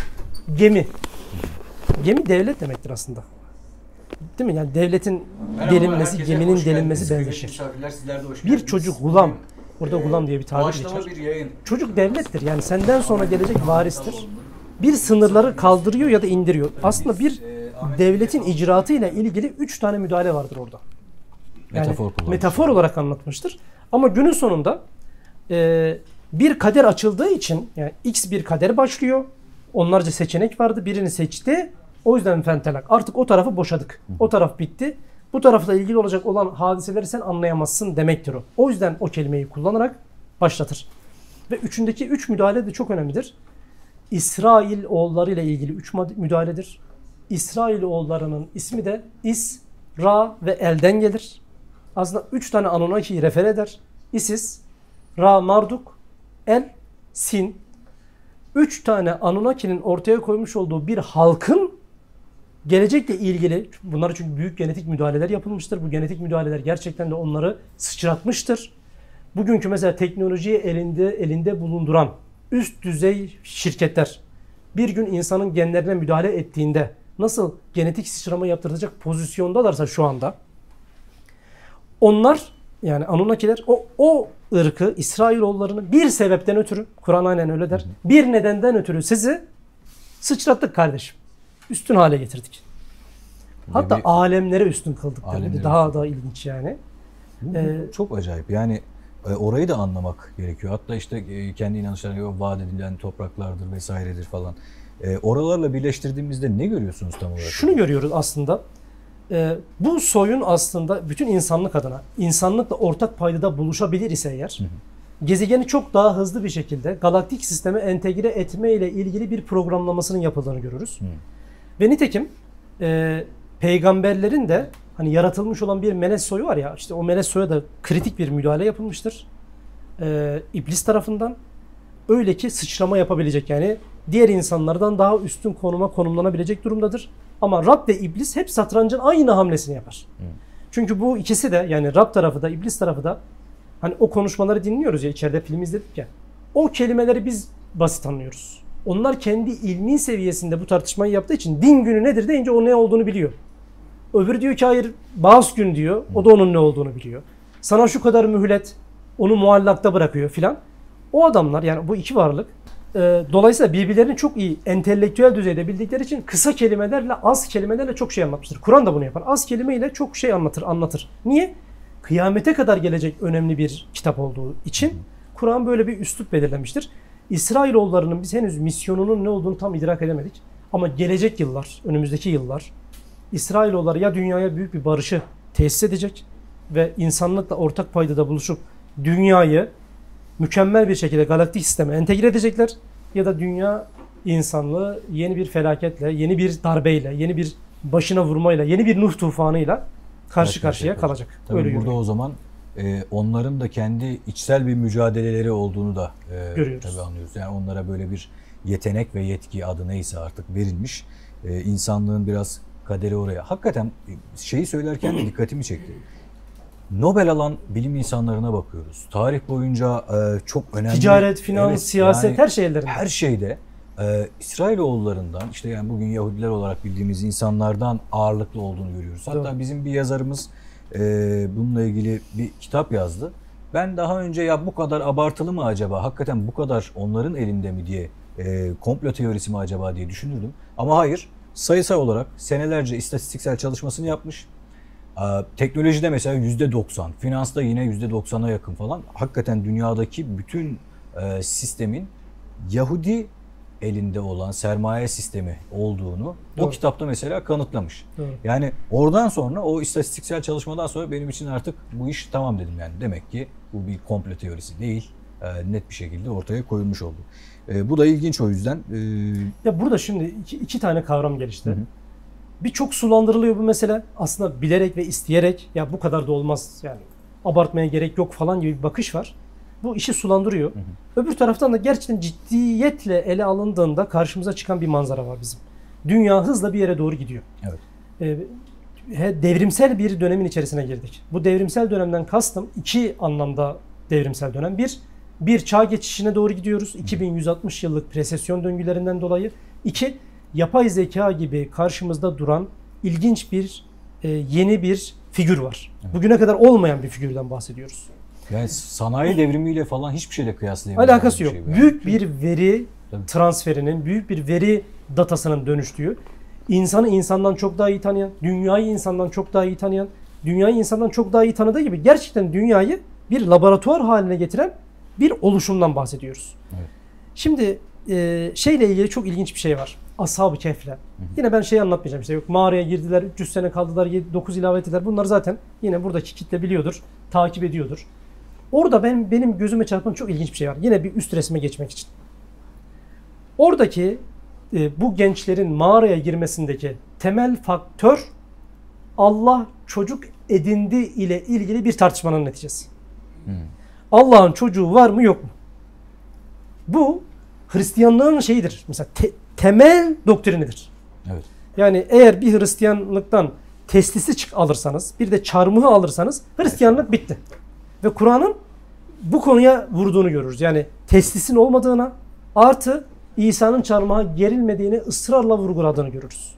gemi. Gemi devlet demektir aslında. Değil mi? Yani devletin delinmesi, geminin delinmesi benzeşir. Bir çocuk gulam, burada gulam diye bir tabir geçer. bir yayın. Çocuk devlettir. Yani senden sonra gelecek varistir. Bir sınırları kaldırıyor ya da indiriyor. Aslında bir devletin icraatıyla ilgili 3 tane müdahale vardır orada. Yani metafor olarak anlatmıştır. Ama günün sonunda bir kader açıldığı için yani X bir kader başlıyor. Onlarca seçenek vardı. Birini seçti. O yüzden fentelak. Artık o tarafı boşadık. O taraf bitti. Bu tarafla ilgili olacak olan hadiseleri sen anlayamazsın demektir o. O yüzden o kelimeyi kullanarak başlatır. Ve üçündeki 3 müdahale de çok önemlidir. İsrail oğulları ile ilgili 3 müdahaledir. İsrail oğullarının ismi de İs, Ra ve El'den gelir. Aslında 3 tane Anunnaki'yi refer eder. Isis, Ra, Marduk, El, Sin. 3 tane Anunnaki'nin ortaya koymuş olduğu bir halkın gelecekle ilgili, bunlar çünkü büyük genetik müdahaleler yapılmıştır. Bu genetik müdahaleler gerçekten de onları sıçratmıştır. Bugünkü mesela teknolojiyi elinde bulunduran üst düzey şirketler bir gün insanın genlerine müdahale ettiğinde nasıl genetik sıçrama yaptıracak pozisyondalarsa şu anda, onlar yani Anunnakiler o ırkı, İsrailoğullarını bir sebepten ötürü, Kur'an aynen öyle der, bir nedenden ötürü sizi sıçrattık kardeşim. Üstün hale getirdik. Hatta alemlere üstün kıldık. Daha da ilginç yani. Çok acayip. Yani orayı da anlamak gerekiyor. Hatta işte kendi inanışlarına vaat edilen topraklardır vesairedir falan. Oralarla birleştirdiğimizde ne görüyorsunuz tam olarak? Şunu görüyoruz aslında. Bu soyun aslında bütün insanlık adına, insanlıkla ortak paydada buluşabilir ise eğer, gezegeni çok daha hızlı bir şekilde galaktik sisteme entegre etme ile ilgili bir programlamasının yapıldığını görürüz. Ve nitekim peygamberlerin de hani yaratılmış olan bir melez soyu var ya, işte o melez soya da kritik bir müdahale yapılmıştır. İblis tarafından. Öyle ki sıçrama yapabilecek, yani diğer insanlardan daha üstün konuma konumlanabilecek durumdadır. Ama Rab ve İblis hep satrancın aynı hamlesini yapar. Çünkü bu ikisi de, yani Rab tarafı da İblis tarafı da, hani o konuşmaları dinliyoruz ya, içeride film izledik ya, o kelimeleri biz basit anlıyoruz. Onlar kendi ilmi seviyesinde bu tartışmayı yaptığı için din günü nedir deyince o ne olduğunu biliyor. Öbürü diyor ki hayır Bağız günü diyor, o da onun ne olduğunu biliyor. Sana şu kadar mühlet, onu muallakta bırakıyor filan. O adamlar, yani bu iki varlık dolayısıyla birbirlerini çok iyi entelektüel düzeyde bildikleri için kısa kelimelerle, az kelimelerle çok şey anlatmıştır. Kur'an da bunu yapar. Az kelimeyle çok şey anlatır. Niye? Kıyamete kadar gelecek önemli bir kitap olduğu için Kur'an böyle bir üslup belirlemiştir. İsrailoğullarının biz henüz misyonunun ne olduğunu tam idrak edemedik. Ama gelecek yıllar, önümüzdeki yıllar İsrailoğulları ya dünyaya büyük bir barışı tesis edecek ve insanlıkla ortak paydada buluşup dünyayı mükemmel bir şekilde galaktik sisteme entegre edecekler, ya da dünya insanlığı yeni bir felaketle, yeni bir darbeyle, yeni bir başına vurmayla, yeni bir Nuh tufanıyla karşı karşıya kalacak. Tabii öyle burada görüyorum. o zaman onların da kendi içsel bir mücadeleleri olduğunu da görüyoruz. tabii anlıyoruz. Yani onlara böyle bir yetenek ve yetki, adı neyse artık verilmiş. İnsanlığın biraz kaderi oraya. Hakikaten şeyi söylerken de dikkatimi çekti. Nobel alan bilim insanlarına bakıyoruz. Tarih boyunca çok önemli. Ticaret, finans, evet, siyaset, yani her şey ellerinde. Her şeyde İsrailoğullarından, işte yani bugün Yahudiler olarak bildiğimiz insanlardan ağırlıklı olduğunu görüyoruz. Hatta Doğru. bizim bir yazarımız bununla ilgili bir kitap yazdı. Ben daha önce ya bu kadar abartılı mı acaba? Hakikaten bu kadar onların elinde mi diye, komplo teorisi mi acaba diye düşünürdüm. Ama hayır, sayısal olarak senelerce istatistiksel çalışmasını yapmış. Teknolojide mesela %90, finansta yine %90'a yakın falan. Hakikaten dünyadaki bütün sistemin Yahudi elinde olan sermaye sistemi olduğunu Doğru. o kitapta mesela kanıtlamış. Doğru. Yani oradan sonra, o istatistiksel çalışmadan sonra benim için artık bu iş tamam dedim yani. Demek ki bu bir komplo teorisi değil. Net bir şekilde ortaya koyulmuş oldu. Bu da ilginç o yüzden. Ya burada şimdi iki tane kavram gelişti. Bir çok sulandırılıyor bu mesele. Aslında bilerek ve isteyerek, ya bu kadar da olmaz yani abartmaya gerek yok falan gibi bir bakış var. Bu işi sulandırıyor. Öbür taraftan da gerçekten ciddiyetle ele alındığında karşımıza çıkan bir manzara var bizim. Dünya hızla bir yere doğru gidiyor. Evet. Devrimsel bir dönemin içerisine girdik. Bu devrimsel dönemden kastım iki anlamda devrimsel dönem. Bir çağ geçişine doğru gidiyoruz. 2160 yıllık resesyon döngülerinden dolayı. İki, yapay zeka gibi karşımızda duran ilginç bir yeni bir figür var. Evet. Bugüne kadar olmayan bir figürden bahsediyoruz. Yani sanayi devrimiyle falan hiçbir şeyle kıyaslayamayız. Alakası yok. Şey büyük bir veri transferinin, büyük bir veri datasının dönüştüğü, insanı insandan çok daha iyi tanıyan, dünyayı insandan çok daha iyi tanıyan, dünyayı insandan çok daha iyi tanıdığı gibi gerçekten dünyayı bir laboratuvar haline getiren bir oluşumdan bahsediyoruz. Evet. Şimdi şeyle ilgili çok ilginç bir şey var. Ashab-ı Kehf'le. Yine ben şeyi anlatmayacağım, işte yok mağaraya girdiler, 300 sene kaldılar, 9 ilave ettiler. Bunlar zaten yine buradaki kitle biliyordur, takip ediyordur. Orada benim gözüme çarpan çok ilginç bir şey var. Yine bir üst resme geçmek için. Oradaki bu gençlerin mağaraya girmesindeki temel faktör Allah çocuk edindi ile ilgili bir tartışmanın neticesi. Allah'ın çocuğu var mı yok mu? Bu Hristiyanlığın şeyidir. Mesela temel doktrinidir. Evet. Yani eğer bir Hristiyanlıktan testisi alırsanız, bir de çarmıhı alırsanız Hristiyanlık bitti. Ve Kur'an'ın bu konuya vurduğunu görürüz. Yani testisin olmadığına artı İsa'nın çarmıha gerilmediğini ısrarla vurguladığını görürüz.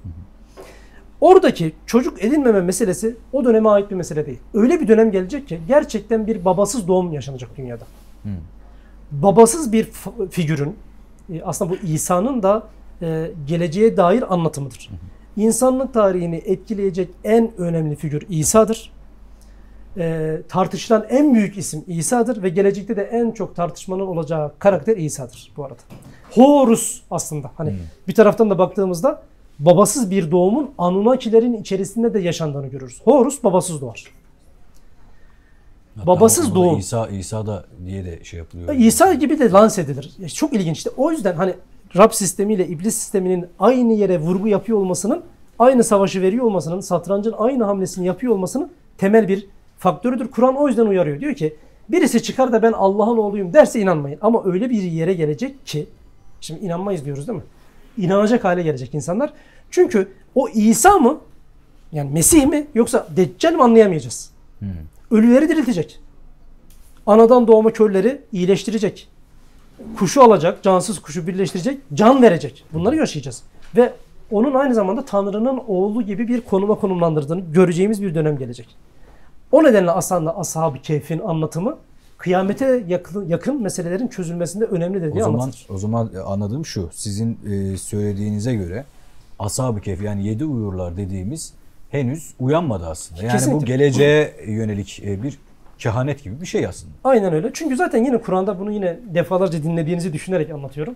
Oradaki çocuk edinmeme meselesi o döneme ait bir mesele değil. Öyle bir dönem gelecek ki gerçekten bir babasız doğum yaşanacak dünyada. Babasız bir figürün, aslında bu İsa'nın da geleceğe dair anlatımıdır. İnsanlık tarihini etkileyecek en önemli figür İsa'dır. Tartışılan en büyük isim İsa'dır ve gelecekte de en çok tartışmanın olacağı karakter İsa'dır bu arada. Horus aslında. Hani bir taraftan da baktığımızda babasız bir doğumun Anunnakilerin içerisinde de yaşandığını görürüz. Horus babasız doğar. Hatta Babasız doğum. İsa da diye de şey yapılıyor. İsa gibi de lanse edilir. Çok ilginç. İşte o yüzden hani Rab sistemiyle iblis sisteminin aynı yere vurgu yapıyor olmasının, aynı savaşı veriyor olmasının, satrancın aynı hamlesini yapıyor olmasının temel bir faktörüdür. Kur'an o yüzden uyarıyor. Diyor ki birisi çıkar da ben Allah'ın oğluyum derse inanmayın. Ama öyle bir yere gelecek ki, şimdi inanmayız diyoruz değil mi? İnanacak hale gelecek insanlar. Çünkü o İsa mı? Yani Mesih mi? Yoksa Deccal mi anlayamayacağız. Ölüleri diriltecek. Anadan doğma körleri iyileştirecek. Kuşu alacak, cansız kuşu birleştirecek, can verecek. Bunları yaşayacağız. Ve onun aynı zamanda Tanrı'nın oğlu gibi bir konuma konumlandırdığını göreceğimiz bir dönem gelecek. O nedenle aslında Ashab-ı Kehf'in anlatımı kıyamete yakın meselelerin çözülmesinde önemlidir diye anlatılır. O zaman anladığım şu, sizin söylediğinize göre Ashab-ı Kehf yani 7 uyurlar dediğimiz henüz uyanmadı aslında. Yani Kesinlikle. bu geleceğe yönelik bir kehanet gibi bir şey aslında. Aynen öyle. Çünkü zaten yine Kur'an'da bunu yine defalarca dinlediğinizi düşünerek anlatıyorum.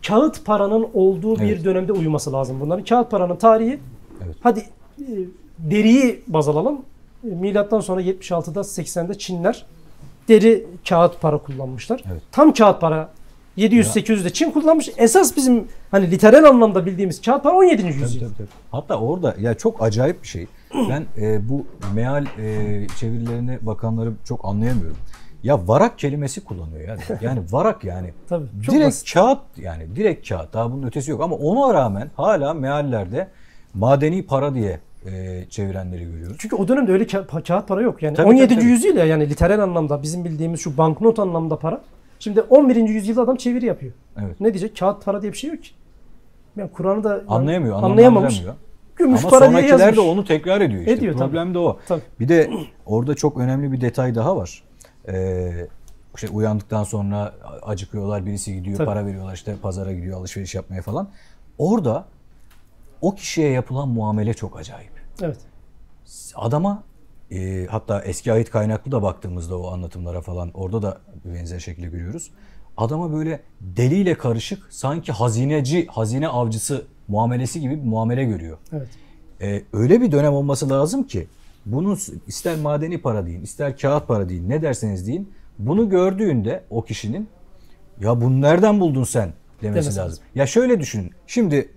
Kağıt paranın olduğu bir dönemde uyuması lazım bunların. Kağıt paranın tarihi, hadi deriyi baz alalım. Milattan sonra 76'da 80'de Çinler deri kağıt para kullanmışlar. Evet. Tam kağıt para 700-800'de Çin kullanmış. Esas bizim hani literal anlamda bildiğimiz kağıt para 17. yüzyıl. Tabii. Hatta orada ya çok acayip bir şey. Ben bu meal çevirilerine bakanları çok anlayamıyorum. Ya varak kelimesi kullanıyor yani. Yani varak yani. Tabii, çok direkt basit. kağıt yani direkt kağıt. Daha bunun ötesi yok ama ona rağmen hala meallerde madeni para diye çevirenleri görüyoruz. Çünkü o dönemde öyle kağıt para yok. Yani Tabii, 17. tabii. yüzyıl ya, yani literal anlamda bizim bildiğimiz şu banknot anlamda para. Şimdi 11. yüzyılda adam çeviri yapıyor. Evet. Ne diyecek? Kağıt para diye bir şey yok ki. Yani Kur'an'ı da Anlayamamış. anlayamamış. Gümüş Ama para diye sonrakiler yazmış. de onu tekrar ediyor işte. Ediyor, Problem tabii. de o. Tabii. Bir de orada çok önemli bir detay daha var. İşte uyandıktan sonra acıkıyorlar, birisi gidiyor, Tabii. para veriyorlar, işte pazara gidiyor alışveriş yapmaya falan. Orada o kişiye yapılan muamele çok acayip. Evet. Adama hatta eski ayet kaynaklı da baktığımızda o anlatımlara falan orada da benzer şekilde görüyoruz. Adama böyle deliyle karışık sanki hazine avcısı muamelesi gibi bir muamele görüyor. Evet. Öyle bir dönem olması lazım ki bunu ister madeni para deyin, ister kağıt para deyin, ne derseniz deyin. Bunu gördüğünde o kişinin ya bunu nereden buldun sen demesi lazım. Ya şöyle düşünün. Şimdi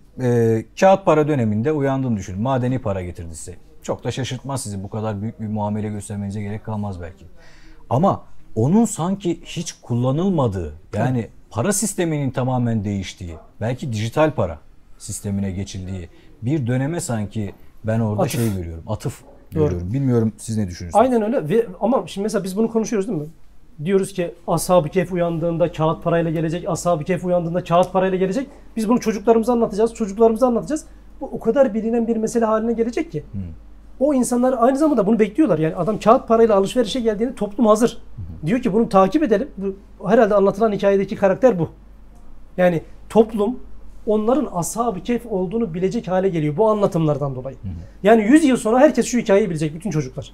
kağıt para döneminde uyandığını düşünün. Madeni para getirdi size. Çok da şaşırtmaz sizi. Bu kadar büyük bir muamele göstermenize gerek kalmaz belki. Ama onun sanki hiç kullanılmadığı, yani para sisteminin tamamen değiştiği, belki dijital para sistemine geçildiği bir döneme sanki ben orada Atıf. şey görüyorum. Atıf görüyorum. Bilmiyorum siz ne düşünüyorsunuz? Aynen öyle. Ama şimdi mesela biz bunu konuşuyoruz değil mi? Diyoruz ki Ashab-ı Kehf uyandığında kağıt parayla gelecek, Ashab-ı Kehf uyandığında kağıt parayla gelecek. Biz bunu çocuklarımıza anlatacağız, çocuklarımıza anlatacağız. Bu o kadar bilinen bir mesele haline gelecek ki. O insanlar aynı zamanda bunu bekliyorlar. Yani adam kağıt parayla alışverişe geldiğinde toplum hazır. Diyor ki bunu takip edelim. Bu, herhalde anlatılan hikayedeki karakter bu. Yani toplum onların Ashab-ı Kehf olduğunu bilecek hale geliyor bu anlatımlardan dolayı. Yani 100 yıl sonra herkes şu hikayeyi bilecek, bütün çocuklar.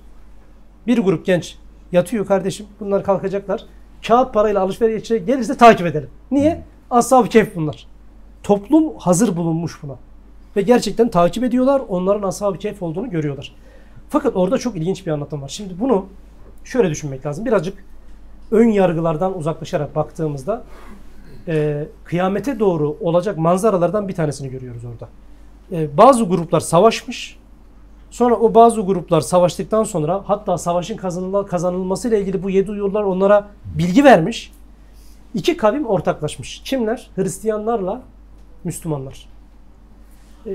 Bir grup genç yatıyor kardeşim, bunlar kalkacaklar. Kağıt parayla alışverişe gelirse takip edelim. Niye? Ashab-ı Kehf bunlar. Toplum hazır bulunmuş buna. Ve gerçekten takip ediyorlar. Onların Ashab-ı Kehf olduğunu görüyorlar. Fakat orada çok ilginç bir anlatım var. Şimdi bunu şöyle düşünmek lazım. Birazcık ön yargılardan uzaklaşarak baktığımızda kıyamete doğru olacak manzaralardan bir tanesini görüyoruz orada. Bazı gruplar savaşmış. Sonra o bazı gruplar savaştıktan sonra hatta savaşın kazanılmasıyla ilgili bu 7 uyurlar onlara bilgi vermiş. İki kavim ortaklaşmış. Kimler? Hristiyanlarla Müslümanlar.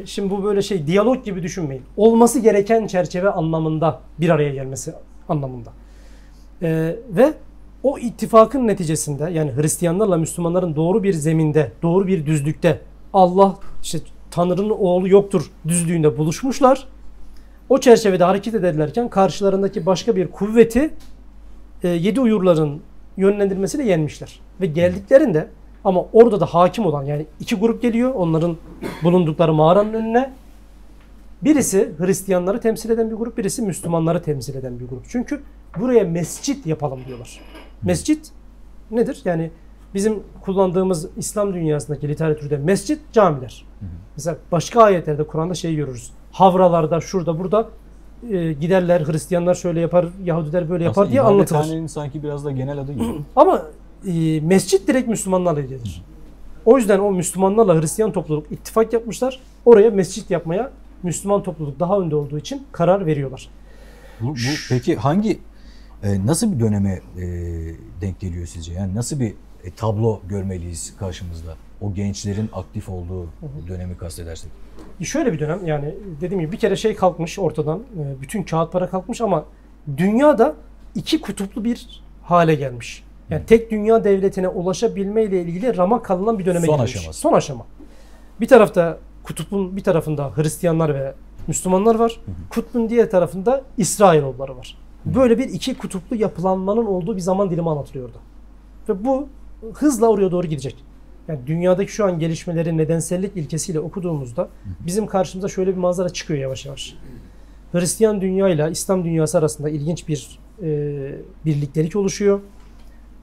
Şimdi bu böyle diyalog gibi düşünmeyin. Olması gereken çerçeve anlamında bir araya gelmesi anlamında. Ve o ittifakın neticesinde yani Hristiyanlarla Müslümanların doğru bir zeminde, doğru bir düzlükte Allah Tanrı'nın oğlu yoktur düzlüğünde buluşmuşlar. O çerçevede hareket ederlerken karşılarındaki başka bir kuvveti 7 uyurların yönlendirmesiyle yenmişler. Ve geldiklerinde ama orada da hakim olan yani iki grup geliyor onların bulundukları mağaranın önüne. Birisi Hristiyanları temsil eden bir grup, birisi Müslümanları temsil eden bir grup. Çünkü buraya mescit yapalım diyorlar. Mescit nedir? Yani bizim kullandığımız İslam dünyasındaki literatürde mescit camiler. Mesela başka ayetlerde Kur'an'da görürüz. Havralarda, şurada, burada giderler, Hristiyanlar şöyle yapar, Yahudiler böyle yapar diye anlatılır. İbadethanenin sanki biraz da genel adı gibi. Ama mescit direkt Müslümanlarla ilgilidir. O yüzden o Müslümanlarla Hristiyan topluluk ittifak yapmışlar. Oraya mescit yapmaya Müslüman topluluk daha önde olduğu için karar veriyorlar. Bu peki nasıl bir döneme denk geliyor sizce? Yani nasıl bir tablo görmeliyiz karşımızda? O gençlerin aktif olduğu dönemi kastedersek. Şöyle bir dönem yani dediğim gibi bir kere kalkmış ortadan. Bütün kağıt para kalkmış ama dünyada iki kutuplu bir hale gelmiş. Yani tek dünya devletine ulaşabilme ile ilgili ramak kalınan bir döneme gelmiş. Son aşama. Bir tarafta kutupun bir tarafında Hristiyanlar ve Müslümanlar var. Kutbun diğer tarafında İsrailoğulları var. Böyle bir iki kutuplu yapılanmanın olduğu bir zaman dilimi anlatılıyor orada. Ve bu hızla oraya doğru gidecek. Yani dünyadaki şu an gelişmeleri nedensellik ilkesiyle okuduğumuzda bizim karşımıza şöyle bir manzara çıkıyor yavaş yavaş. Hristiyan dünya ile İslam dünyası arasında ilginç bir birliktelik oluşuyor.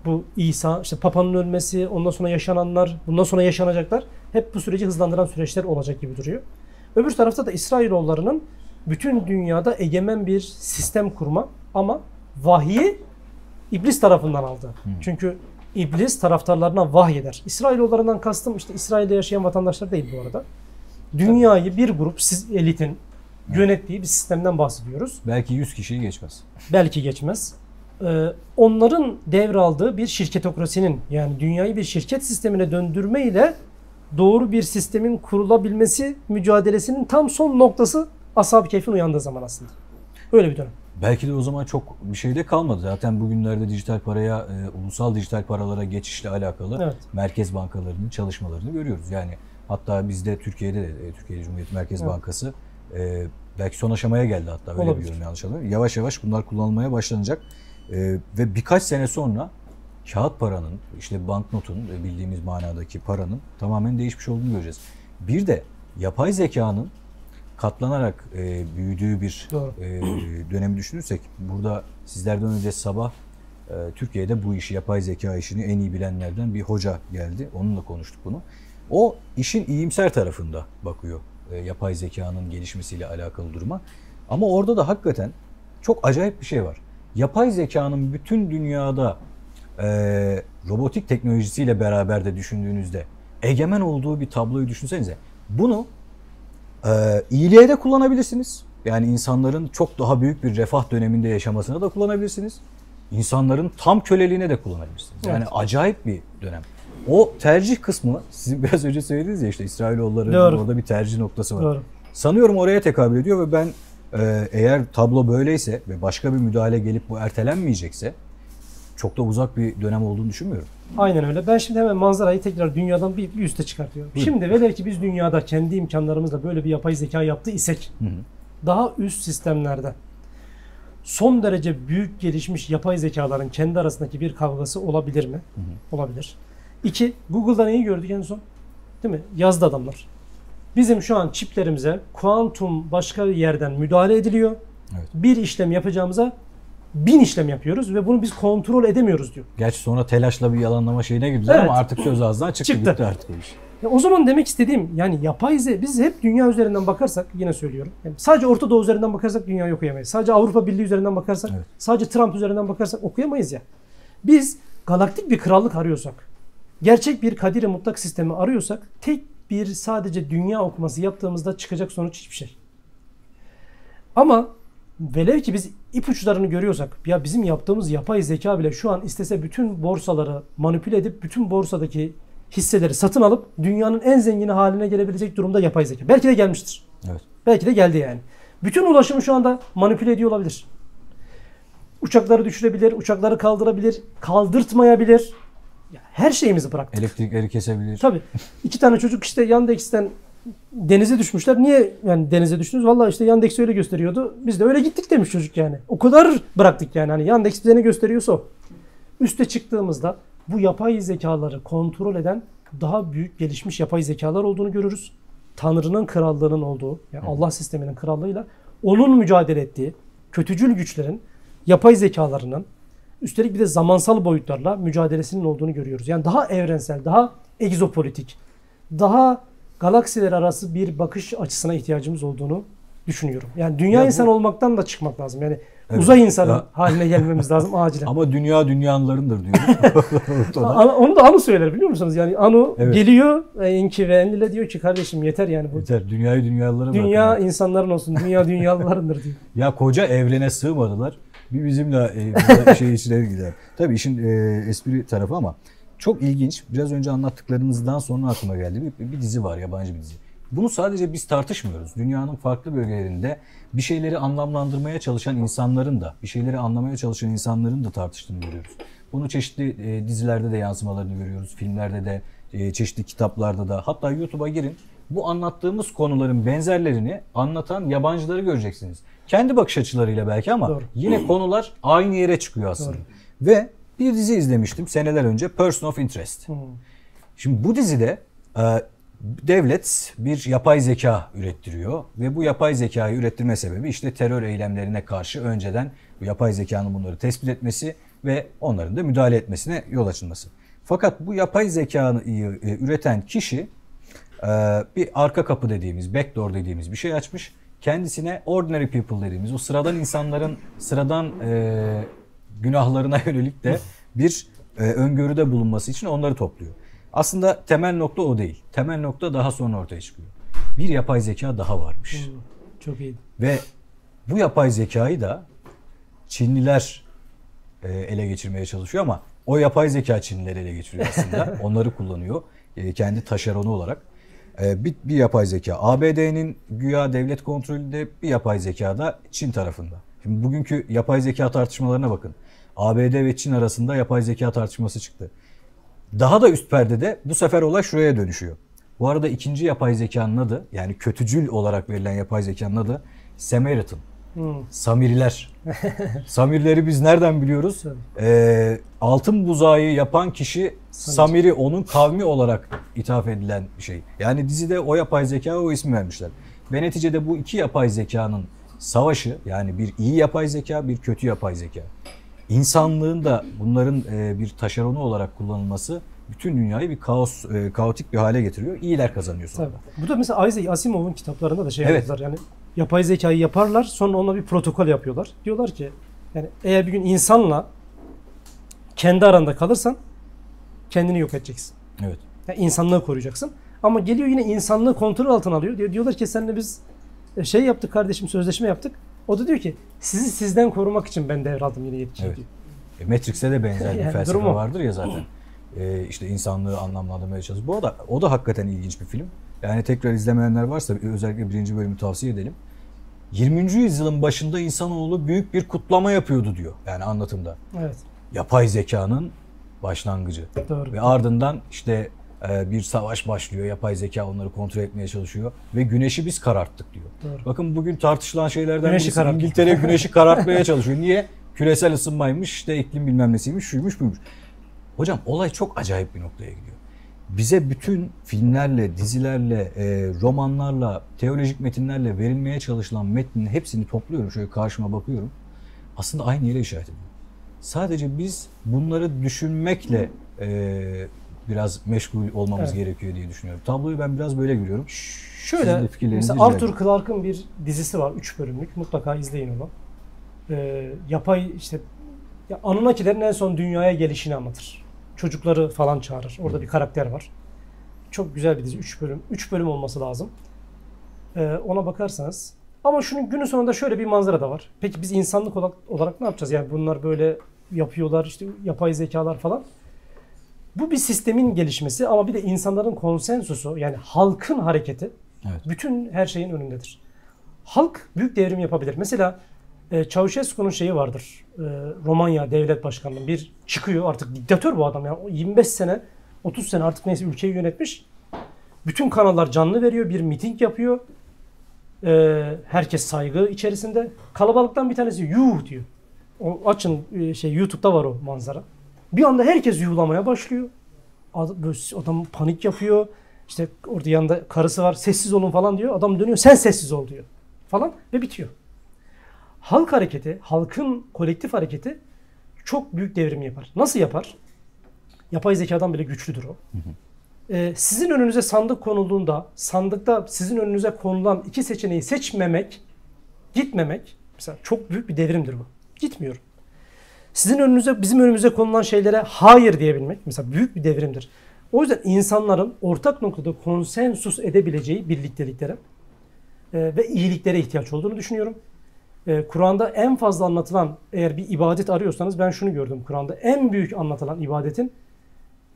Bu İsa, Papa'nın ölmesi, ondan sonra yaşananlar, bundan sonra yaşanacaklar hep bu süreci hızlandıran süreçler olacak gibi duruyor. Öbür tarafta da İsrailoğullarının bütün dünyada egemen bir sistem kurma ama vahyi İblis tarafından aldı. Çünkü İblis taraftarlarına vahyeder. İsrailoğullarından kastım İsrail'de yaşayan vatandaşlar değil bu arada. Dünyayı bir grup elitin yönettiği bir sistemden bahsediyoruz. Belki 100 kişiyi geçmez. Belki geçmez. Onların devraldığı bir şirketokrasinin yani dünyayı bir şirket sistemine döndürme ile doğru bir sistemin kurulabilmesi mücadelesinin tam son noktası Ashab-ı Kehf'in uyandığı zaman aslında. Öyle bir dönem. Belki de o zaman çok bir şey de kalmadı. Zaten bugünlerde dijital paraya, ulusal dijital paralara geçişle alakalı merkez bankalarının çalışmalarını görüyoruz. Yani hatta bizde Türkiye'de de Türkiye Cumhuriyet Merkez Bankası belki son aşamaya geldi hatta öyle biliyorum yanlış hatırlamıyorum. Yavaş yavaş bunlar kullanılmaya başlanacak. Ve birkaç sene sonra kağıt paranın, banknotun, bildiğimiz manadaki paranın tamamen değişmiş olduğunu göreceğiz. Bir de yapay zekanın katlanarak büyüdüğü bir dönemi düşünürsek, burada sizlerden önce sabah Türkiye'de bu işi, yapay zeka işini en iyi bilenlerden bir hoca geldi. Onunla konuştuk bunu. O işin iyimser tarafında bakıyor yapay zekanın gelişmesiyle alakalı duruma. Ama orada da hakikaten çok acayip bir şey var. Yapay zekanın bütün dünyada robotik teknolojisiyle beraber de düşündüğünüzde egemen olduğu bir tabloyu düşünsenize. Bunu iyiliğe de kullanabilirsiniz. Yani insanların çok daha büyük bir refah döneminde yaşamasına da kullanabilirsiniz. İnsanların tam köleliğine de kullanabilirsiniz. Yani acayip bir dönem. O tercih kısmı, sizin biraz önce söylediğiniz ya İsrailoğulları'nın orada bir tercih noktası var. Doğru. Sanıyorum oraya tekabül ediyor ve ben eğer tablo böyleyse ve başka bir müdahale gelip bu ertelenmeyecekse çok da uzak bir dönem olduğunu düşünmüyorum. Aynen öyle. Ben şimdi hemen manzarayı tekrar dünyadan bir üste çıkartıyorum. Şimdi velev ki biz dünyada kendi imkanlarımızla böyle bir yapay zeka yaptı isek daha üst sistemlerde son derece büyük gelişmiş yapay zekaların kendi arasındaki bir kavgası olabilir mi? Olabilir. 2. Google'da neyi gördük en son? Değil mi? Yazdı adamlar. Bizim şu an çiplerimize kuantum başka yerden müdahale ediliyor. Evet. Bir işlem yapacağımıza 1000 işlem yapıyoruz ve bunu biz kontrol edemiyoruz diyor. Gerçi sonra telaşla bir yalanlama şeyine girdiler ama artık söz ağzından çıktı. Gitti artık o iş. O zaman demek istediğim yani yapay zeka, biz hep dünya üzerinden bakarsak yine söylüyorum. Yani sadece Orta Doğu üzerinden bakarsak dünyayı okuyamayız. Sadece Avrupa Birliği üzerinden bakarsak, sadece Trump üzerinden bakarsak okuyamayız ya. Biz galaktik bir krallık arıyorsak gerçek bir kadiri mutlak sistemi arıyorsak tek bir sadece dünya okuması yaptığımızda çıkacak sonuç hiçbir şey. Ama velev ki biz ipuçlarını görüyorsak, ya bizim yaptığımız yapay zeka bile şu an istese bütün borsaları manipüle edip bütün borsadaki hisseleri satın alıp dünyanın en zengini haline gelebilecek durumda yapay zeka. Belki de gelmiştir. Evet. Belki de geldi yani. Bütün ulaşımı şu anda manipüle ediyor olabilir. Uçakları düşürebilir, uçakları kaldırabilir, kaldırtmayabilir. Ya her şeyimizi bıraktık. Elektrikleri kesebilir. Tabii. 2 tane çocuk işte Yandex'ten denize düşmüşler. Niye yani denize düştünüz? Vallahi işte Yandex öyle gösteriyordu. Biz de öyle gittik demiş çocuk yani. O kadar bıraktık yani. Hani Yandex bize ne gösteriyorsa o. Üste çıktığımızda bu yapay zekaları kontrol eden daha büyük gelişmiş yapay zekalar olduğunu görürüz. Tanrı'nın krallığının olduğu, yani Allah sisteminin krallığıyla onun mücadele ettiği kötücül güçlerin yapay zekalarının üstelik bir de zamansal boyutlarla mücadelesinin olduğunu görüyoruz. Yani daha evrensel, daha egzopolitik, daha galaksiler arası bir bakış açısına ihtiyacımız olduğunu düşünüyorum. Yani dünya insanı olmaktan da çıkmak lazım. Yani uzay insanı haline gelmemiz lazım acilen. Ama dünya dünyanlarındır diyoruz. Onu da Anu söyler biliyor musunuz? Yani Anu geliyor Enki ve Enlil'e diyor ki kardeşim yeter yani. Bu Yeter. Dünyayı dünyalılara dünya bırakın. insanların olsun. Dünya dünyalılarındır diyor. Ya koca evrene sığmadılar. Bir bizimle şey içine gider. Tabii işin espri tarafı ama çok ilginç. Biraz önce anlattıklarınızdan sonra aklıma geldi. Bir dizi var, yabancı bir dizi. Bunu sadece biz tartışmıyoruz. Dünyanın farklı bölgelerinde bir şeyleri anlamlandırmaya çalışan insanların da, bir şeyleri anlamaya çalışan insanların da tartıştığını görüyoruz. Bunu çeşitli dizilerde de yansımalarını görüyoruz. Filmlerde de, çeşitli kitaplarda da. Hatta YouTube'a girin. Bu anlattığımız konuların benzerlerini anlatan yabancıları göreceksiniz. Kendi bakış açılarıyla belki ama yine konular aynı yere çıkıyor aslında. Ve bir dizi izlemiştim seneler önce, Person of Interest. Şimdi bu dizide devlet bir yapay zeka ürettiriyor ve bu yapay zekayı ürettirme sebebi işte terör eylemlerine karşı önceden bu yapay zekanın bunları tespit etmesi ve onların da müdahale etmesine yol açılması. Fakat bu yapay zekayı üreten kişi bir arka kapı dediğimiz, backdoor dediğimiz bir şey açmış. Kendisine ordinary people dediğimiz o sıradan insanların sıradan günahlarına yönelik de bir öngörüde bulunması için onları topluyor. Aslında temel nokta o değil. Temel nokta daha sonra ortaya çıkıyor. Bir yapay zeka daha varmış. Çok iyi. Ve bu yapay zekayı da Çinliler ele geçirmeye çalışıyor ama o yapay zeka Çinliler ele geçiriyor aslında. Onları kullanıyor kendi taşeronu olarak. Bir yapay zeka ABD'nin güya devlet kontrolünde, bir yapay zeka da Çin tarafında. Şimdi bugünkü yapay zeka tartışmalarına bakın. ABD ve Çin arasında yapay zeka tartışması çıktı. Daha da üst perdede bu sefer olay şuraya dönüşüyor. Bu arada ikinci yapay zekanın adı, yani kötücül olarak verilen yapay zekanın adı Samaritan. Samiriler. Samirileri biz nereden biliyoruz? Altın buzağı yapan kişi Samiri, onun kavmi olarak ithaf edilen bir şey. Yani dizide o yapay zeka o ismi vermişler. Ve neticede bu iki yapay zekanın savaşı, yani bir iyi yapay zeka, bir kötü yapay zeka. İnsanlığın da bunların bir taşeronu olarak kullanılması bütün dünyayı bir kaotik bir hale getiriyor. İyiler kazanıyor sonra. Tabii. Bu da mesela Isaac Asimov'un kitaplarında da yaptılar. Yani yapay zekayı yaparlar, sonra onunla bir protokol yapıyorlar. Diyorlar ki yani eğer bir gün insanla kendi aranda kalırsan kendini yok edeceksin. Evet. Yani insanlığı koruyacaksın. Ama geliyor yine insanlığı kontrol altına alıyor. Diyorlar ki seninle biz yaptık kardeşim, sözleşme yaptık. O da diyor ki sizi sizden korumak için ben devraldım yine yetkiyi diyor. Matrix'te de benzer bir Yani felsefe durumu vardır ya zaten. İşte insanlığı anlamlandırmaya çalışıyor. Bu arada o da hakikaten ilginç bir film. Yani tekrar izlemeyenler varsa özellikle birinci bölümü tavsiye edelim. 20. yüzyılın başında insanoğlu büyük bir kutlama yapıyordu diyor. Yani anlatımda. Evet. Yapay zekanın başlangıcı. Doğru. Ve ardından işte bir savaş başlıyor. Yapay zeka onları kontrol etmeye çalışıyor. Ve güneşi biz kararttık diyor. Doğru. Bakın bugün tartışılan şeylerden Güneşi birisi kararttık. İngiltere güneşi karartmaya çalışıyor. Niye? Küresel ısınmaymış, işte iklim bilmem nesiymiş, şuymuş buymuş. Hocam olay çok acayip bir noktaya gidiyor. Bize bütün filmlerle, dizilerle, romanlarla, teolojik metinlerle verilmeye çalışılan metnin hepsini topluyorum. Şöyle karşıma bakıyorum. Aslında aynı yere işaret ediyor. Sadece biz bunları düşünmekle biraz meşgul olmamız gerekiyor diye düşünüyorum. Tabloyu ben biraz böyle görüyorum. Şöyle mesela Arthur Clarke'ın bir dizisi var 3 bölümlük. Mutlaka izleyin onu. Yapay Anunnakilerin en son dünyaya gelişini anlatır. çocukları falan çağırır. Orada bir karakter var. Çok güzel bir dizi. 3 bölüm. 3 bölüm olması lazım. Ona bakarsanız. Ama şunun günün sonunda şöyle bir manzara da var. Peki biz insanlık olarak ne yapacağız? Yani bunlar böyle yapıyorlar, işte yapay zekalar falan. Bu bir sistemin gelişmesi ama bir de insanların konsensusu, yani halkın hareketi bütün her şeyin önündedir. Halk büyük devrim yapabilir. Mesela Çavuşescu'nun şeyi vardır. Romanya devlet başkanının bir çıkıyor, artık diktatör bu adam. Yani 25 sene 30 sene artık neyse ülkeyi yönetmiş. Bütün kanallar canlı veriyor, bir miting yapıyor. Herkes saygı içerisinde. Kalabalıktan bir tanesi yuh diyor. O açın YouTube'da var o manzara. Bir anda herkes yuhlamaya başlıyor. Adam panik yapıyor. İşte orada yanında karısı var. Sessiz olun falan diyor. Adam dönüyor. Sen sessiz ol diyor. Falan ve bitiyor. Halk hareketi, halkın kolektif hareketi çok büyük devrim yapar. Nasıl yapar? Yapay zekadan bile güçlüdür o. Sizin önünüze sandık konulduğunda, sandıkta sizin önünüze konulan 2 seçeneği seçmemek, gitmemek, mesela çok büyük bir devrimdir bu. Gitmiyorum. Bizim önümüze konulan şeylere hayır diyebilmek mesela büyük bir devrimdir. O yüzden insanların ortak noktada konsensus edebileceği birlikteliklere ve iyiliklere ihtiyaç olduğunu düşünüyorum. Kur'an'da en fazla anlatılan, eğer bir ibadet arıyorsanız ben şunu gördüm Kur'an'da. En büyük anlatılan ibadetin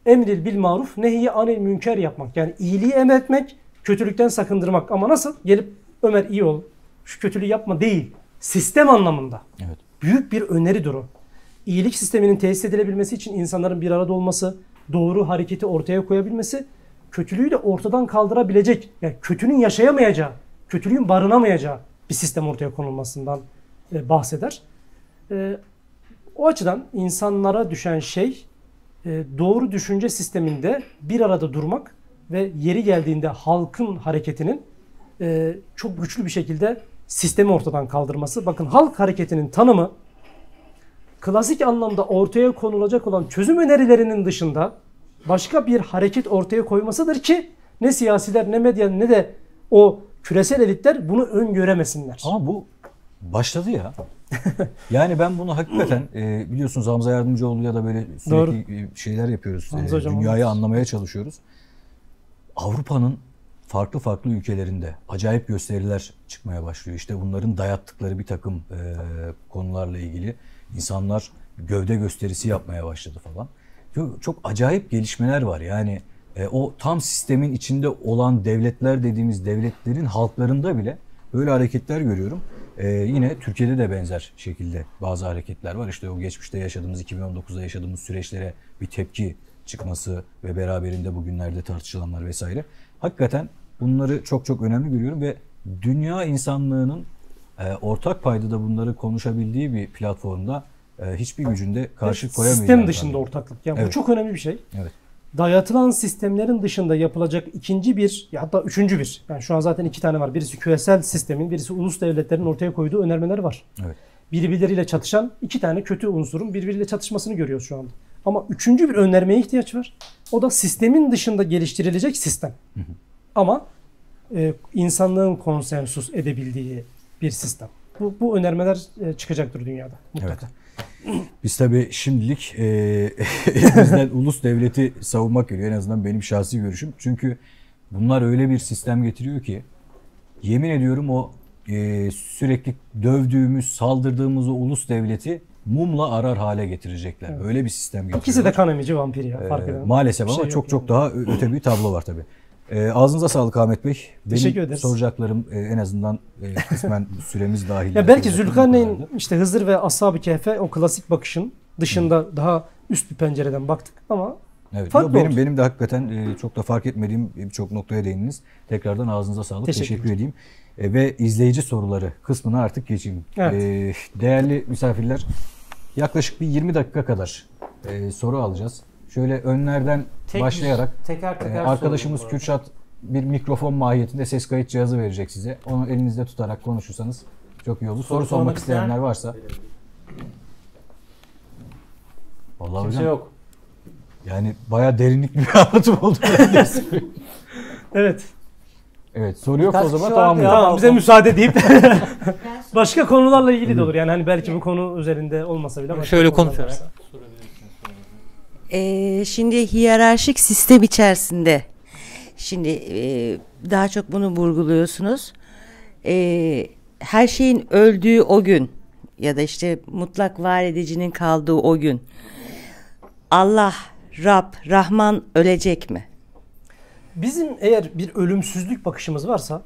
emril bil maruf nehiye anil münker yapmak. Yani iyiliği emretmek, kötülükten sakındırmak. Ama nasıl? Gelip Ömer iyi ol, şu kötülüğü yapma değil. Sistem anlamında. Evet. Büyük bir öneridir o. İyilik sisteminin tesis edilebilmesi için insanların bir arada olması, doğru hareketi ortaya koyabilmesi, kötülüğü de ortadan kaldırabilecek, yani kötünün yaşayamayacağı, kötülüğün barınamayacağı bir sistem ortaya konulmasından bahseder. O açıdan insanlara düşen şey doğru düşünce sisteminde bir arada durmak ve yeri geldiğinde halkın hareketinin çok güçlü bir şekilde sistemi ortadan kaldırması. Bakın halk hareketinin tanımı klasik anlamda ortaya konulacak olan çözüm önerilerinin dışında başka bir hareket ortaya koymasıdır ki ne siyasiler ne medya ne de o küresel elitler bunu öngöremesinler. Ama bu başladı ya. Yani ben bunu hakikaten biliyorsunuz Hamza Yardımcıoğlu'ya da böyle sürekli şeyler yapıyoruz. Dünyayı anlamaya çalışıyoruz. Avrupa'nın farklı ülkelerinde acayip gösteriler çıkmaya başlıyor. İşte bunların dayattıkları bir takım konularla ilgili insanlar gövde gösterisi yapmaya başladı falan. Çok acayip gelişmeler var. Yani o tam sistemin içinde olan devletler dediğimiz devletlerin halklarında bile böyle hareketler görüyorum. Yine Türkiye'de de benzer şekilde bazı hareketler var. İşte o geçmişte yaşadığımız, 2019'da yaşadığımız süreçlere bir tepki çıkması ve beraberinde bugünlerde tartışılanlar vesaire. Hakikaten bunları çok önemli görüyorum ve dünya insanlığının ortak paydada bunları konuşabildiği bir platformda hiçbir gücünde karşı koyamayacağız. Sistem dışında ortaklık. Yani bu çok önemli bir şey. Evet. Dayatılan sistemlerin dışında yapılacak ikinci bir, ya hatta üçüncü bir, yani şu an zaten 2 tane var. Birisi küresel sistemin, birisi ulus devletlerin ortaya koyduğu önermeler var. Evet. Birbirleriyle çatışan 2 tane kötü unsurun birbiriyle çatışmasını görüyoruz şu anda. Ama üçüncü bir önermeye ihtiyaç var. O da sistemin dışında geliştirilecek sistem. Ama insanlığın konsensus edebildiği bir sistem. Bu önermeler çıkacaktır dünyada mutlaka. Evet. Biz tabii şimdilik elimizden ulus devleti savunmak geliyor. En azından benim şahsi görüşüm. Çünkü bunlar öyle bir sistem getiriyor ki yemin ediyorum o sürekli dövdüğümüz, saldırdığımız o ulus devleti mumla arar hale getirecekler. Evet. Öyle bir sistem getiriyor. İkisi de kan emici vampir ya. Fark eden. Maalesef ama çok daha öte bir tablo var tabii. Ağzınıza sağlık Ahmet Bey. Teşekkür ederiz. Soracaklarım en azından kısmen süremiz dahil. Ya belki Zülkarneyn işte Hızır ve Ashab-ı Kehf'e o klasik bakışın dışında daha üst bir pencereden baktık ama evet, benim de hakikaten çok da fark etmediğim birçok noktaya değindiniz. Tekrardan ağzınıza sağlık. Teşekkür edeyim. Ve izleyici soruları kısmına artık geçeyim. Evet. Değerli misafirler, yaklaşık bir 20 dakika kadar soru alacağız. Şöyle önlerden başlayarak teker arkadaşımız Kürşat bir mikrofon mahiyetinde ses kayıt cihazı verecek size. Onu elinizde tutarak konuşursanız çok iyi olur. Soru sormak isteyenler varsa. Vallahi kimse hocam, yok. Yani bayağı derinlikli bir anlatım oldu. Evet. Evet, soru yok o zaman tamamlayalım. Tamam, bize müsaade deyip başka konularla ilgili de olur. Yani hani belki bu konu üzerinde olmasa bile. Şöyle konuşalım. Şimdi hiyerarşik sistem içerisinde şimdi daha çok bunu vurguluyorsunuz. Her şeyin öldüğü o gün ya da işte mutlak var edicinin kaldığı o gün Allah, Rab, Rahman ölecek mi? Bizim eğer bir ölümsüzlük bakışımız varsa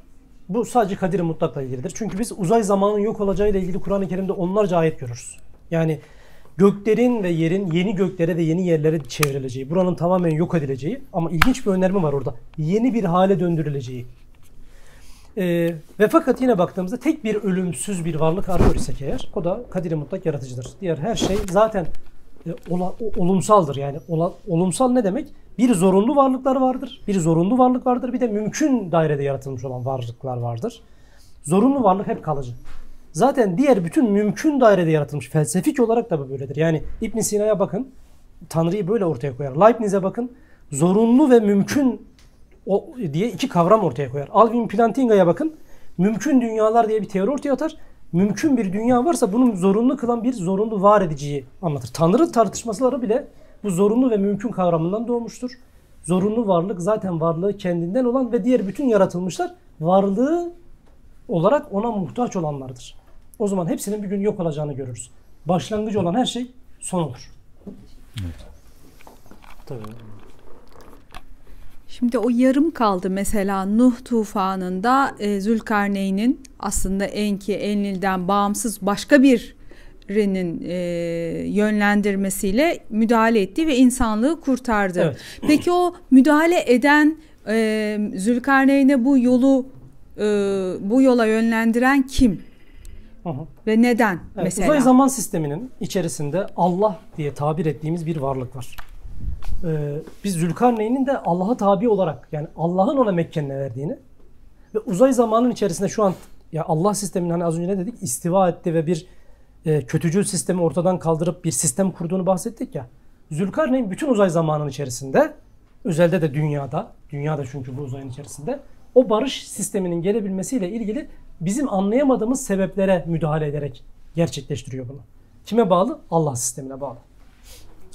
bu sadece kadir-i mutlakla ilgilidir. Çünkü biz uzay zamanın yok olacağıyla ilgili Kur'an-ı Kerim'de onlarca ayet görürüz. Yani göklerin ve yerin yeni göklere ve yeni yerlere çevrileceği, buranın tamamen yok edileceği ama ilginç bir önerme var orada. Yeni bir hale döndürüleceği. Ve fakat yine baktığımızda tek bir ölümsüz bir varlık arıyor isek eğer, o da kadir-i mutlak yaratıcıdır. Diğer her şey zaten olumsaldır. Yani olumsal ne demek? Bir zorunlu varlıklar vardır, bir zorunlu varlık vardır, bir de mümkün dairede yaratılmış olan varlıklar vardır. Zorunlu varlık hep kalıcı. Zaten diğer bütün mümkün dairede yaratılmış, felsefik olarak da bu böyledir. Yani İbn Sina'ya bakın, Tanrı'yı böyle ortaya koyar. Leibniz'e bakın, zorunlu ve mümkün diye iki kavram ortaya koyar. Alvin Plantinga'ya bakın, mümkün dünyalar diye bir teori ortaya atar. Mümkün bir dünya varsa bunun zorunlu kılan bir zorunlu var ediciyi anlatır. Tanrı tartışmaları bile bu zorunlu ve mümkün kavramından doğmuştur. Zorunlu varlık zaten varlığı kendinden olan ve diğer bütün yaratılmışlar varlığı olarak ona muhtaç olanlardır. O zaman hepsinin bir gün yok olacağını görürüz. Başlangıcı olan her şey son olur. Evet. Tabii. Şimdi o yarım kaldı mesela Nuh tufanında Zülkarneyn'in aslında Enlil'den bağımsız başka birinin yönlendirmesiyle müdahale etti ve insanlığı kurtardı. Evet. Peki o müdahale eden Zülkarneyn'e bu yola yönlendiren kim? Hı hı. Ve neden Evet, mesela? uzay zaman sisteminin içerisinde Allah diye tabir ettiğimiz bir varlık var. Biz Zülkarneyn'in de Allah'a tabi olarak yani Allah'ın ona Mekken'e verdiğini ve uzay zamanın içerisinde şu an ya Allah sisteminin hani az önce ne dedik istiva etti ve bir kötücül sistemi ortadan kaldırıp bir sistem kurduğunu bahsettik ya. Zülkarneyn bütün uzay zamanının içerisinde özelde de dünyada çünkü bu uzayın içerisinde o barış sisteminin gelebilmesiyle ilgili bizim anlayamadığımız sebeplere müdahale ederek gerçekleştiriyor bunu. Kime bağlı? Allah sistemine bağlı.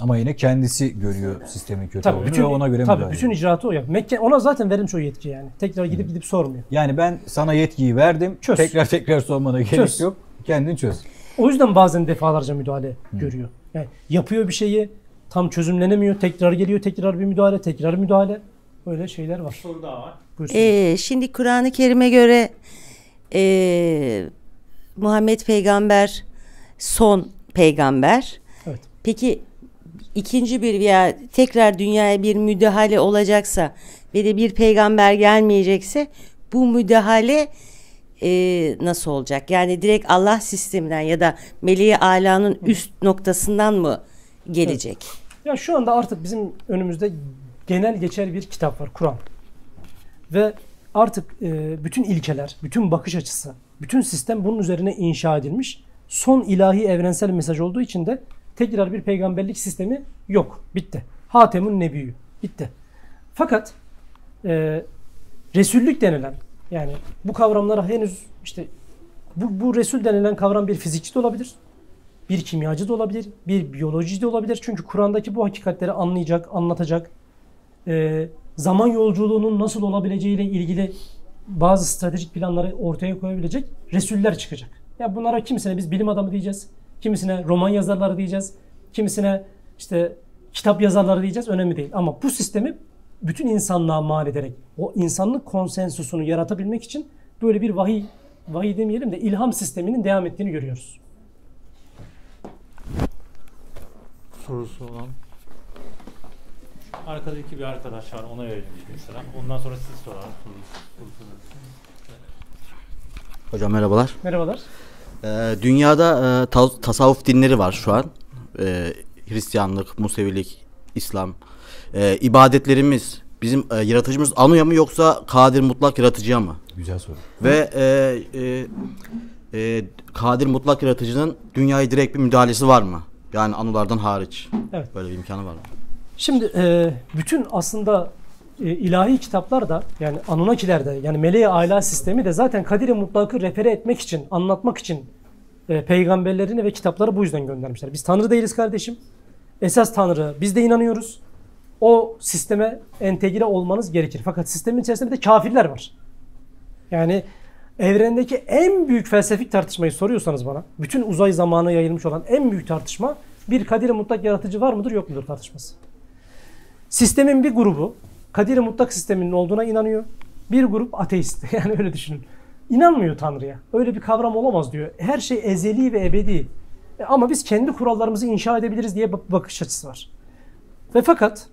Ama yine kendisi görüyor sistemin kötü Tabii, olduğunu ve ona göre müdahale bütün ediyor. icraatı o yapıyor. Mekke ona zaten verilmiş o yetki yani. Tekrar gidip sormuyor. Yani ben sana yetkiyi verdim. Çöz. Tekrar sormana gerek yok. Kendin çöz. O yüzden bazen defalarca müdahale görüyor. Yani yapıyor bir şeyi tam çözümlenemiyor. Tekrar geliyor, tekrar bir müdahale, tekrar müdahale. Böyle şeyler var. Soru daha var. Şimdi Kur'an-ı Kerim'e göre Muhammed peygamber son peygamber. Evet. Peki ikinci bir veya tekrar dünyaya bir müdahale olacaksa ve de bir peygamber gelmeyecekse bu müdahale nasıl olacak? Yani direkt Allah sisteminden ya da Meleği Ala'nın üst noktasından mı gelecek? Evet. Ya şu anda artık bizim önümüzde genel geçer bir kitap var, Kur'an. Ve artık bütün ilkeler, bütün bakış açısı, bütün sistem bunun üzerine inşa edilmiş. Son ilahi evrensel mesaj olduğu için de tekrar bir peygamberlik sistemi yok. Bitti. Hatemun Nebiyyü. Bitti. Fakat Resullük denilen yani bu kavramlara henüz işte bu Resul denilen kavram bir fizikçi de olabilir. Bir kimyacı da olabilir. Bir biyoloji de olabilir. Çünkü Kur'an'daki bu hakikatleri anlayacak, anlatacak. Zaman yolculuğunun nasıl olabileceğiyle ilgili bazı stratejik planları ortaya koyabilecek Resuller çıkacak. Ya bunlara kimisine biz bilim adamı diyeceğiz. Kimisine roman yazarları diyeceğiz. Kimisine işte kitap yazarları diyeceğiz. Önemli değil. Ama bu sistemi bütün insanlığa mal ederek o insanlık konsensusunu yaratabilmek için böyle bir vahiy demeyelim de ilham sisteminin devam ettiğini görüyoruz. Sorusu olan. Arkadaki bir arkadaş var. Ona verelim mesela. Ondan sonra siz soralım. Hocam merhabalar. Merhabalar. Dünyada tasavvuf dinleri var şu an. Hristiyanlık, Musevilik, İslam. İbadetlerimiz bizim yaratıcımız anıyor mu yoksa kadir mutlak yaratıcıya mı? Güzel soru. Ve kadir mutlak yaratıcının dünyaya direkt bir müdahalesi var mı? Yani anılardan hariç. Evet. Böyle bir imkanı var mı? Şimdi bütün aslında ilahi kitaplar da yani Anunnakiler de yani Meleği Ala sistemi de zaten Kadir-i Mutlak'ı refere etmek için, anlatmak için peygamberlerini ve kitapları bu yüzden göndermişler. Biz Tanrı değiliz kardeşim. esas Tanrı. Biz de inanıyoruz. O sisteme entegre olmanız gerekir. Fakat sistemin içerisinde bir de kafirler var. Yani evrendeki en büyük felsefik tartışmayı soruyorsanız bana, bütün uzay zamanı yayılmış olan en büyük tartışma bir kadir-i mutlak yaratıcı var mıdır yok mudur tartışması. Sistemin bir grubu kadir-i mutlak sisteminin olduğuna inanıyor. Bir grup ateist. Yani öyle düşünün. İnanmıyor Tanrı'ya. Öyle bir kavram olamaz diyor. Her şey ezeli ve ebedi. Ama biz kendi kurallarımızı inşa edebiliriz diye bakış açısı var. Ve fakat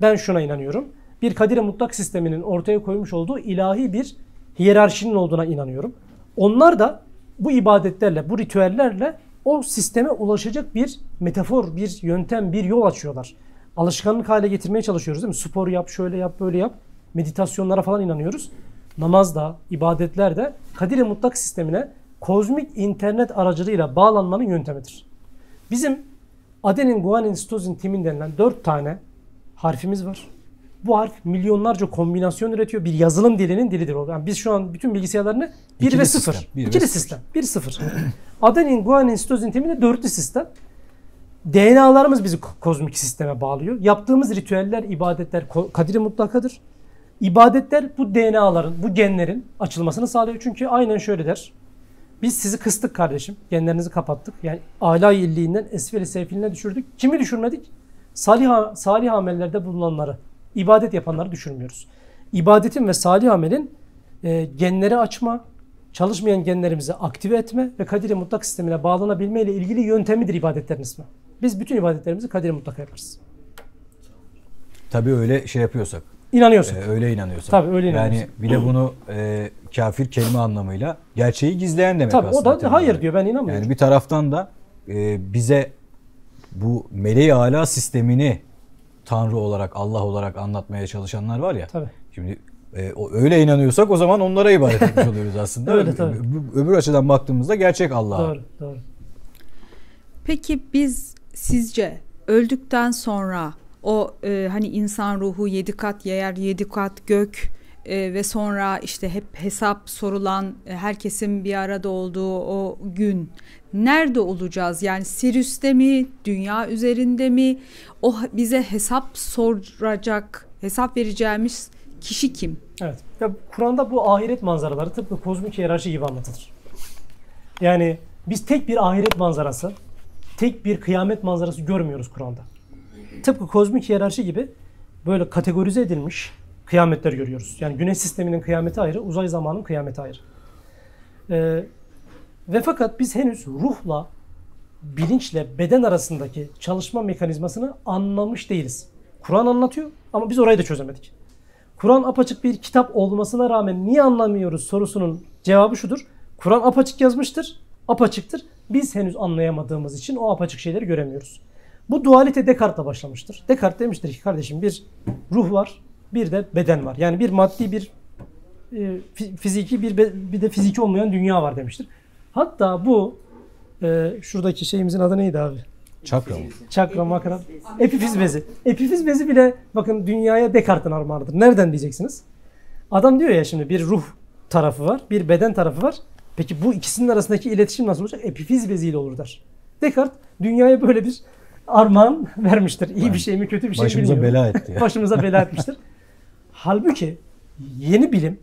ben şuna inanıyorum. Bir kadir-i mutlak sisteminin ortaya koymuş olduğu ilahi bir hiyerarşinin olduğuna inanıyorum. Onlar da bu ibadetlerle, bu ritüellerle o sisteme ulaşacak bir metafor, bir yöntem, bir yol açıyorlar. Alışkanlık hale getirmeye çalışıyoruz değil mi? Spor yap, şöyle yap, böyle yap. Meditasyonlara falan inanıyoruz. Namazda, ibadetlerde kadir-i mutlak sistemine kozmik internet aracılığıyla bağlanmanın yöntemidir. Bizim adenin, guanin, sitozin, timin denilen 4 tane harfimiz var. Bu harf milyonlarca kombinasyon üretiyor. Bir yazılım dilinin dilidir o. Yani biz şu an bütün bilgisayarlarını 1 İkili ve sistem, 0. bir ve İkili sıfır. sistem. 1-0. Adenin, guanin, sitozin, timin de dörtlü sistem. DNA'larımız bizi kozmik sisteme bağlıyor. Yaptığımız ritüeller, ibadetler kadir-i mutlakadır. İbadetler bu DNA'ların, bu genlerin açılmasını sağlıyor. Çünkü aynen şöyle der. Biz sizi kıstık kardeşim. Genlerinizi kapattık. Yani âlâ-i illiğinden esfel-i sefliğine düşürdük. Kimi düşürmedik? Salih amellerde bulunanları, ibadet yapanları düşürmüyoruz. İbadetin ve salih amelin genleri açma, çalışmayan genlerimizi aktive etme ve kadir-i mutlak sistemine bağlanabilme ile ilgili yöntemidir ibadetlerin ismi. Biz bütün ibadetlerimizi kadir-i mutlak yaparız. Tabii öyle şey yapıyorsak. İnanıyorsun. Öyle inanıyorsak. Tabii öyle inanıyorsun. Yani bir de bunu kafir kelime anlamıyla gerçeği gizleyen demek Tabii aslında. o da hayır diyor, ben inanmıyorum. Yani bir taraftan da bize bu meleği âlâ sistemini Tanrı olarak, Allah olarak anlatmaya çalışanlar var ya. Tabii. Şimdi öyle inanıyorsak o zaman onlara ibadet etmiş oluyoruz aslında. Öyle tabii. Öbür açıdan baktığımızda gerçek Allah'a. Doğru, doğru. Peki biz sizce öldükten sonra o hani insan ruhu 7 kat yer, 7 kat gök ve sonra işte hep hesap sorulan herkesin bir arada olduğu o gün nerede olacağız? Yani Sirius'te mi, dünya üzerinde mi? O bize hesap soracak, hesap vereceğimiz kişi kim? Evet. Ya Kur'an'da bu ahiret manzaraları tıpkı kozmik hiyerarşi gibi anlatılır. Yani biz tek bir ahiret manzarası, tek bir kıyamet manzarası görmüyoruz Kur'an'da. Tıpkı kozmik hiyerarşi gibi böyle kategorize edilmiş kıyametler görüyoruz. Yani güneş sisteminin kıyameti ayrı, uzay zamanının kıyameti ayrı. Ve fakat biz henüz ruhla, bilinçle beden arasındaki çalışma mekanizmasını anlamış değiliz. Kur'an anlatıyor ama biz orayı da çözemedik. Kur'an apaçık bir kitap olmasına rağmen niye anlamıyoruz sorusunun cevabı şudur. Kur'an apaçık yazmıştır, apaçıktır. Biz henüz anlayamadığımız için o apaçık şeyleri göremiyoruz. Bu dualite Descartes'la başlamıştır. Descartes demiştir ki kardeşim bir ruh var, bir de beden var. Yani bir maddi, bir fiziki, bir de fiziki olmayan dünya var demiştir. Hatta bu şuradaki şeyimizin adı neydi abi? Çakra mı? Çakra, makra, epifiz bezi. Epifiz bezi bile bakın dünyaya Descartes'in armağanıdır. Nereden diyeceksiniz? Adam diyor ya şimdi bir ruh tarafı var, bir beden tarafı var. Peki bu ikisinin arasındaki iletişim nasıl olacak? Epifiz beziyle olur der. Descartes dünyaya böyle bir armağan vermiştir. İyi bir şey mi kötü bir şey mi bilmiyorum. Başımıza bela etti. Ya. Başımıza bela etmiştir. Halbuki yeni bilim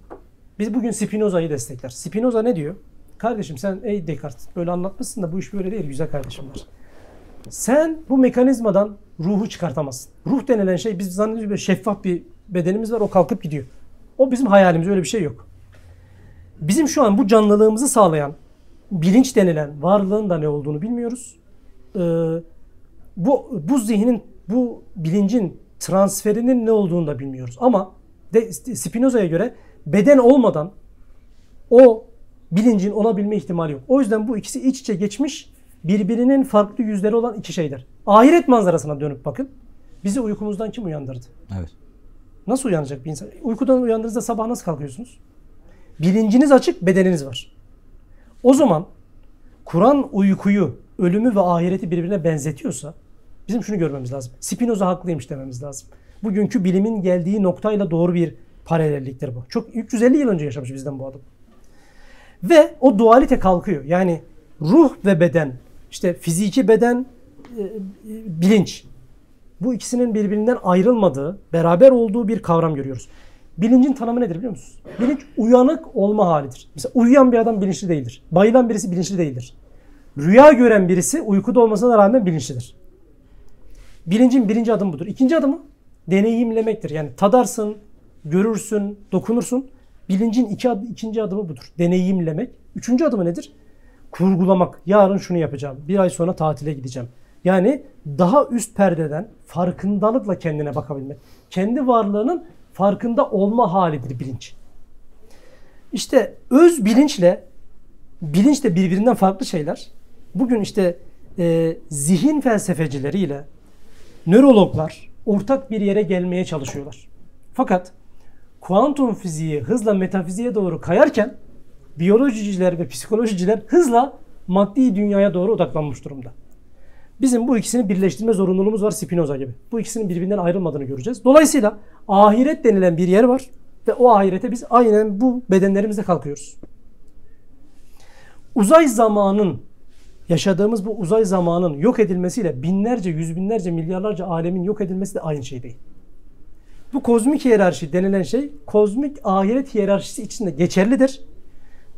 biz bugün Spinoza'yı destekler. Spinoza ne diyor? Kardeşim sen ey Descartes böyle anlatmışsın da bu iş böyle değil güzel kardeşimler. Sen bu mekanizmadan ruhu çıkartamazsın. Ruh denilen şey biz zannediyoruz böyle şeffaf bir bedenimiz var o kalkıp gidiyor. O bizim hayalimiz öyle bir şey yok. Bizim şu an bu canlılığımızı sağlayan bilinç denilen varlığın da ne olduğunu bilmiyoruz. Bu zihnin, bu bilincin transferinin ne olduğunu da bilmiyoruz. Ama Spinoza'ya göre beden olmadan o bilincin olabilme ihtimali yok. O yüzden bu ikisi iç içe geçmiş birbirinin farklı yüzleri olan iki şeyler. Ahiret manzarasına dönüp bakın. Bizi uykumuzdan kim uyandırdı? Evet. Nasıl uyanacak bir insan? Uykudan uyandığınızda sabah nasıl kalkıyorsunuz? Bilinciniz açık, bedeniniz var. O zaman Kur'an uykuyu, ölümü ve ahireti birbirine benzetiyorsa bizim şunu görmemiz lazım. Spinoza haklıymış dememiz lazım. Bugünkü bilimin geldiği noktayla doğru bir paralelliktir bu. Çok 350 yıl önce yaşamış bizden bu adam. Ve o dualite kalkıyor. Yani ruh ve beden, işte fiziki beden, bilinç. bu ikisinin birbirinden ayrılmadığı, beraber olduğu bir kavram görüyoruz. Bilincin tanımı nedir biliyor musunuz? Bilinç uyanık olma halidir. Mesela uyuyan bir adam bilinçli değildir. Bayılan birisi bilinçli değildir. Rüya gören birisi uykuda olmasına rağmen bilinçlidir. Bilincin birinci adımı budur. İkinci adımı deneyimlemektir. Yani tadarsın, görürsün, dokunursun. Bilincin ikinci adımı budur. Deneyimlemek. Üçüncü adımı nedir? Kurgulamak. Yarın şunu yapacağım. Bir ay sonra tatile gideceğim. Yani daha üst perdeden farkındalıkla kendine bakabilmek. Kendi varlığının farkında olma halidir bilinç. İşte öz bilinçle bilinç de birbirinden farklı şeyler. Bugün işte zihin felsefecileriyle nörologlar ortak bir yere gelmeye çalışıyorlar. Fakat kuantum fiziği hızla metafiziğe doğru kayarken biyolojiciler ve psikolojiciler hızla maddi dünyaya doğru odaklanmış durumda. Bizim bu ikisini birleştirme zorunluluğumuz var Spinoza gibi. Bu ikisinin birbirinden ayrılmadığını göreceğiz. Dolayısıyla ahiret denilen bir yer var ve o ahirete biz aynen bu bedenlerimizle kalkıyoruz. Uzay zamanın, yaşadığımız bu uzay zamanın yok edilmesiyle binlerce, yüz binlerce, milyarlarca alemin yok edilmesi de aynı şey değil. Bu kozmik hiyerarşi denilen şey kozmik ahiret hiyerarşisi içinde geçerlidir.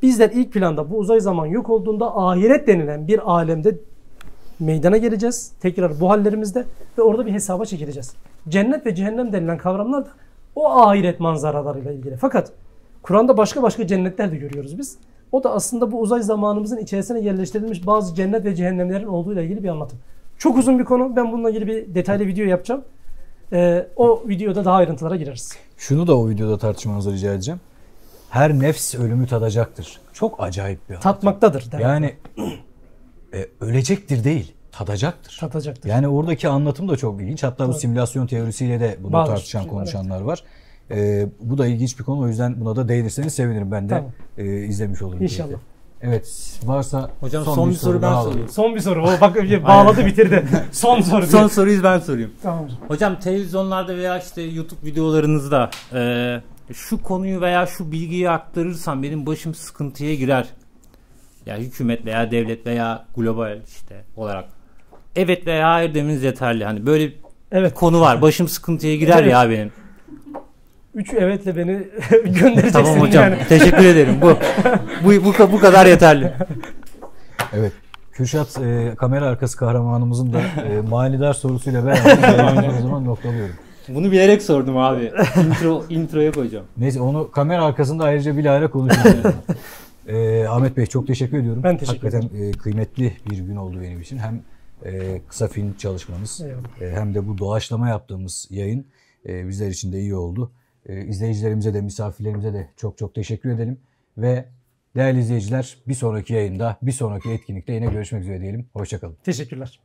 Bizler ilk planda bu uzay zaman yok olduğunda ahiret denilen bir alemde meydana geleceğiz. Tekrar bu hallerimizde ve orada bir hesaba çekileceğiz. Cennet ve cehennem denilen kavramlar da o ahiret manzaralarıyla ilgili. Fakat Kur'an'da başka cennetler de görüyoruz biz. O da aslında bu uzay zamanımızın içerisine yerleştirilmiş bazı cennet ve cehennemlerin olduğuyla ilgili bir anlatım. Çok uzun bir konu. Ben bununla ilgili bir detaylı video yapacağım. O videoda daha ayrıntılara gireriz. Şunu da o videoda tartışmanızı rica edeceğim. Her nefs ölümü tadacaktır. Çok acayip bir anlatım. Tatmaktadır. Yani ölecektir değil, tadacaktır. Tadacaktır. Yani oradaki anlatım da çok ilginç. Hatta bu simülasyon teorisiyle de bunu Vardır. tartışan, konuşanlar var. Bu da ilginç bir konu. O yüzden buna da değinirseniz sevinirim. Ben de izlemiş olurum. İnşallah. Keyifle. Evet, varsa Hocam son bir soru ben sorayım. Son bir soru. O bak bağladı bitirdi. Son soru. Son soruyu ben sorayım. Tamam. Hocam televizyonlarda veya işte YouTube videolarınızda şu konuyu veya şu bilgiyi aktarırsam benim başım sıkıntıya girer. Ya hükümet veya devlet veya global işte olarak. Evet veya hayır demeniz yeterli. Hani böyle bir konu var. Başım sıkıntıya girer ya benim. 3 evetle beni göndereceksin. Tamam hocam. Yani. Teşekkür ederim. Bu kadar yeterli. Evet. Kürşat kamera arkası kahramanımızın da manidar sorusuyla beraber o zaman noktalıyorum. Bunu bilerek sordum abi. Introya koyacağım. Neyse onu kamera arkasında ayrıca bilahare konuşacağız. Ahmet Bey çok teşekkür ediyorum. Ben teşekkür ederim. Hakikaten kıymetli bir gün oldu benim için. Hem kısa film çalışmanız hem de bu doğaçlama yaptığımız yayın bizler için de iyi oldu. İzleyicilerimize de misafirlerimize de çok teşekkür edelim. Ve değerli izleyiciler bir sonraki yayında, bir sonraki etkinlikte yine görüşmek üzere diyelim. Hoşça kalın. Teşekkürler.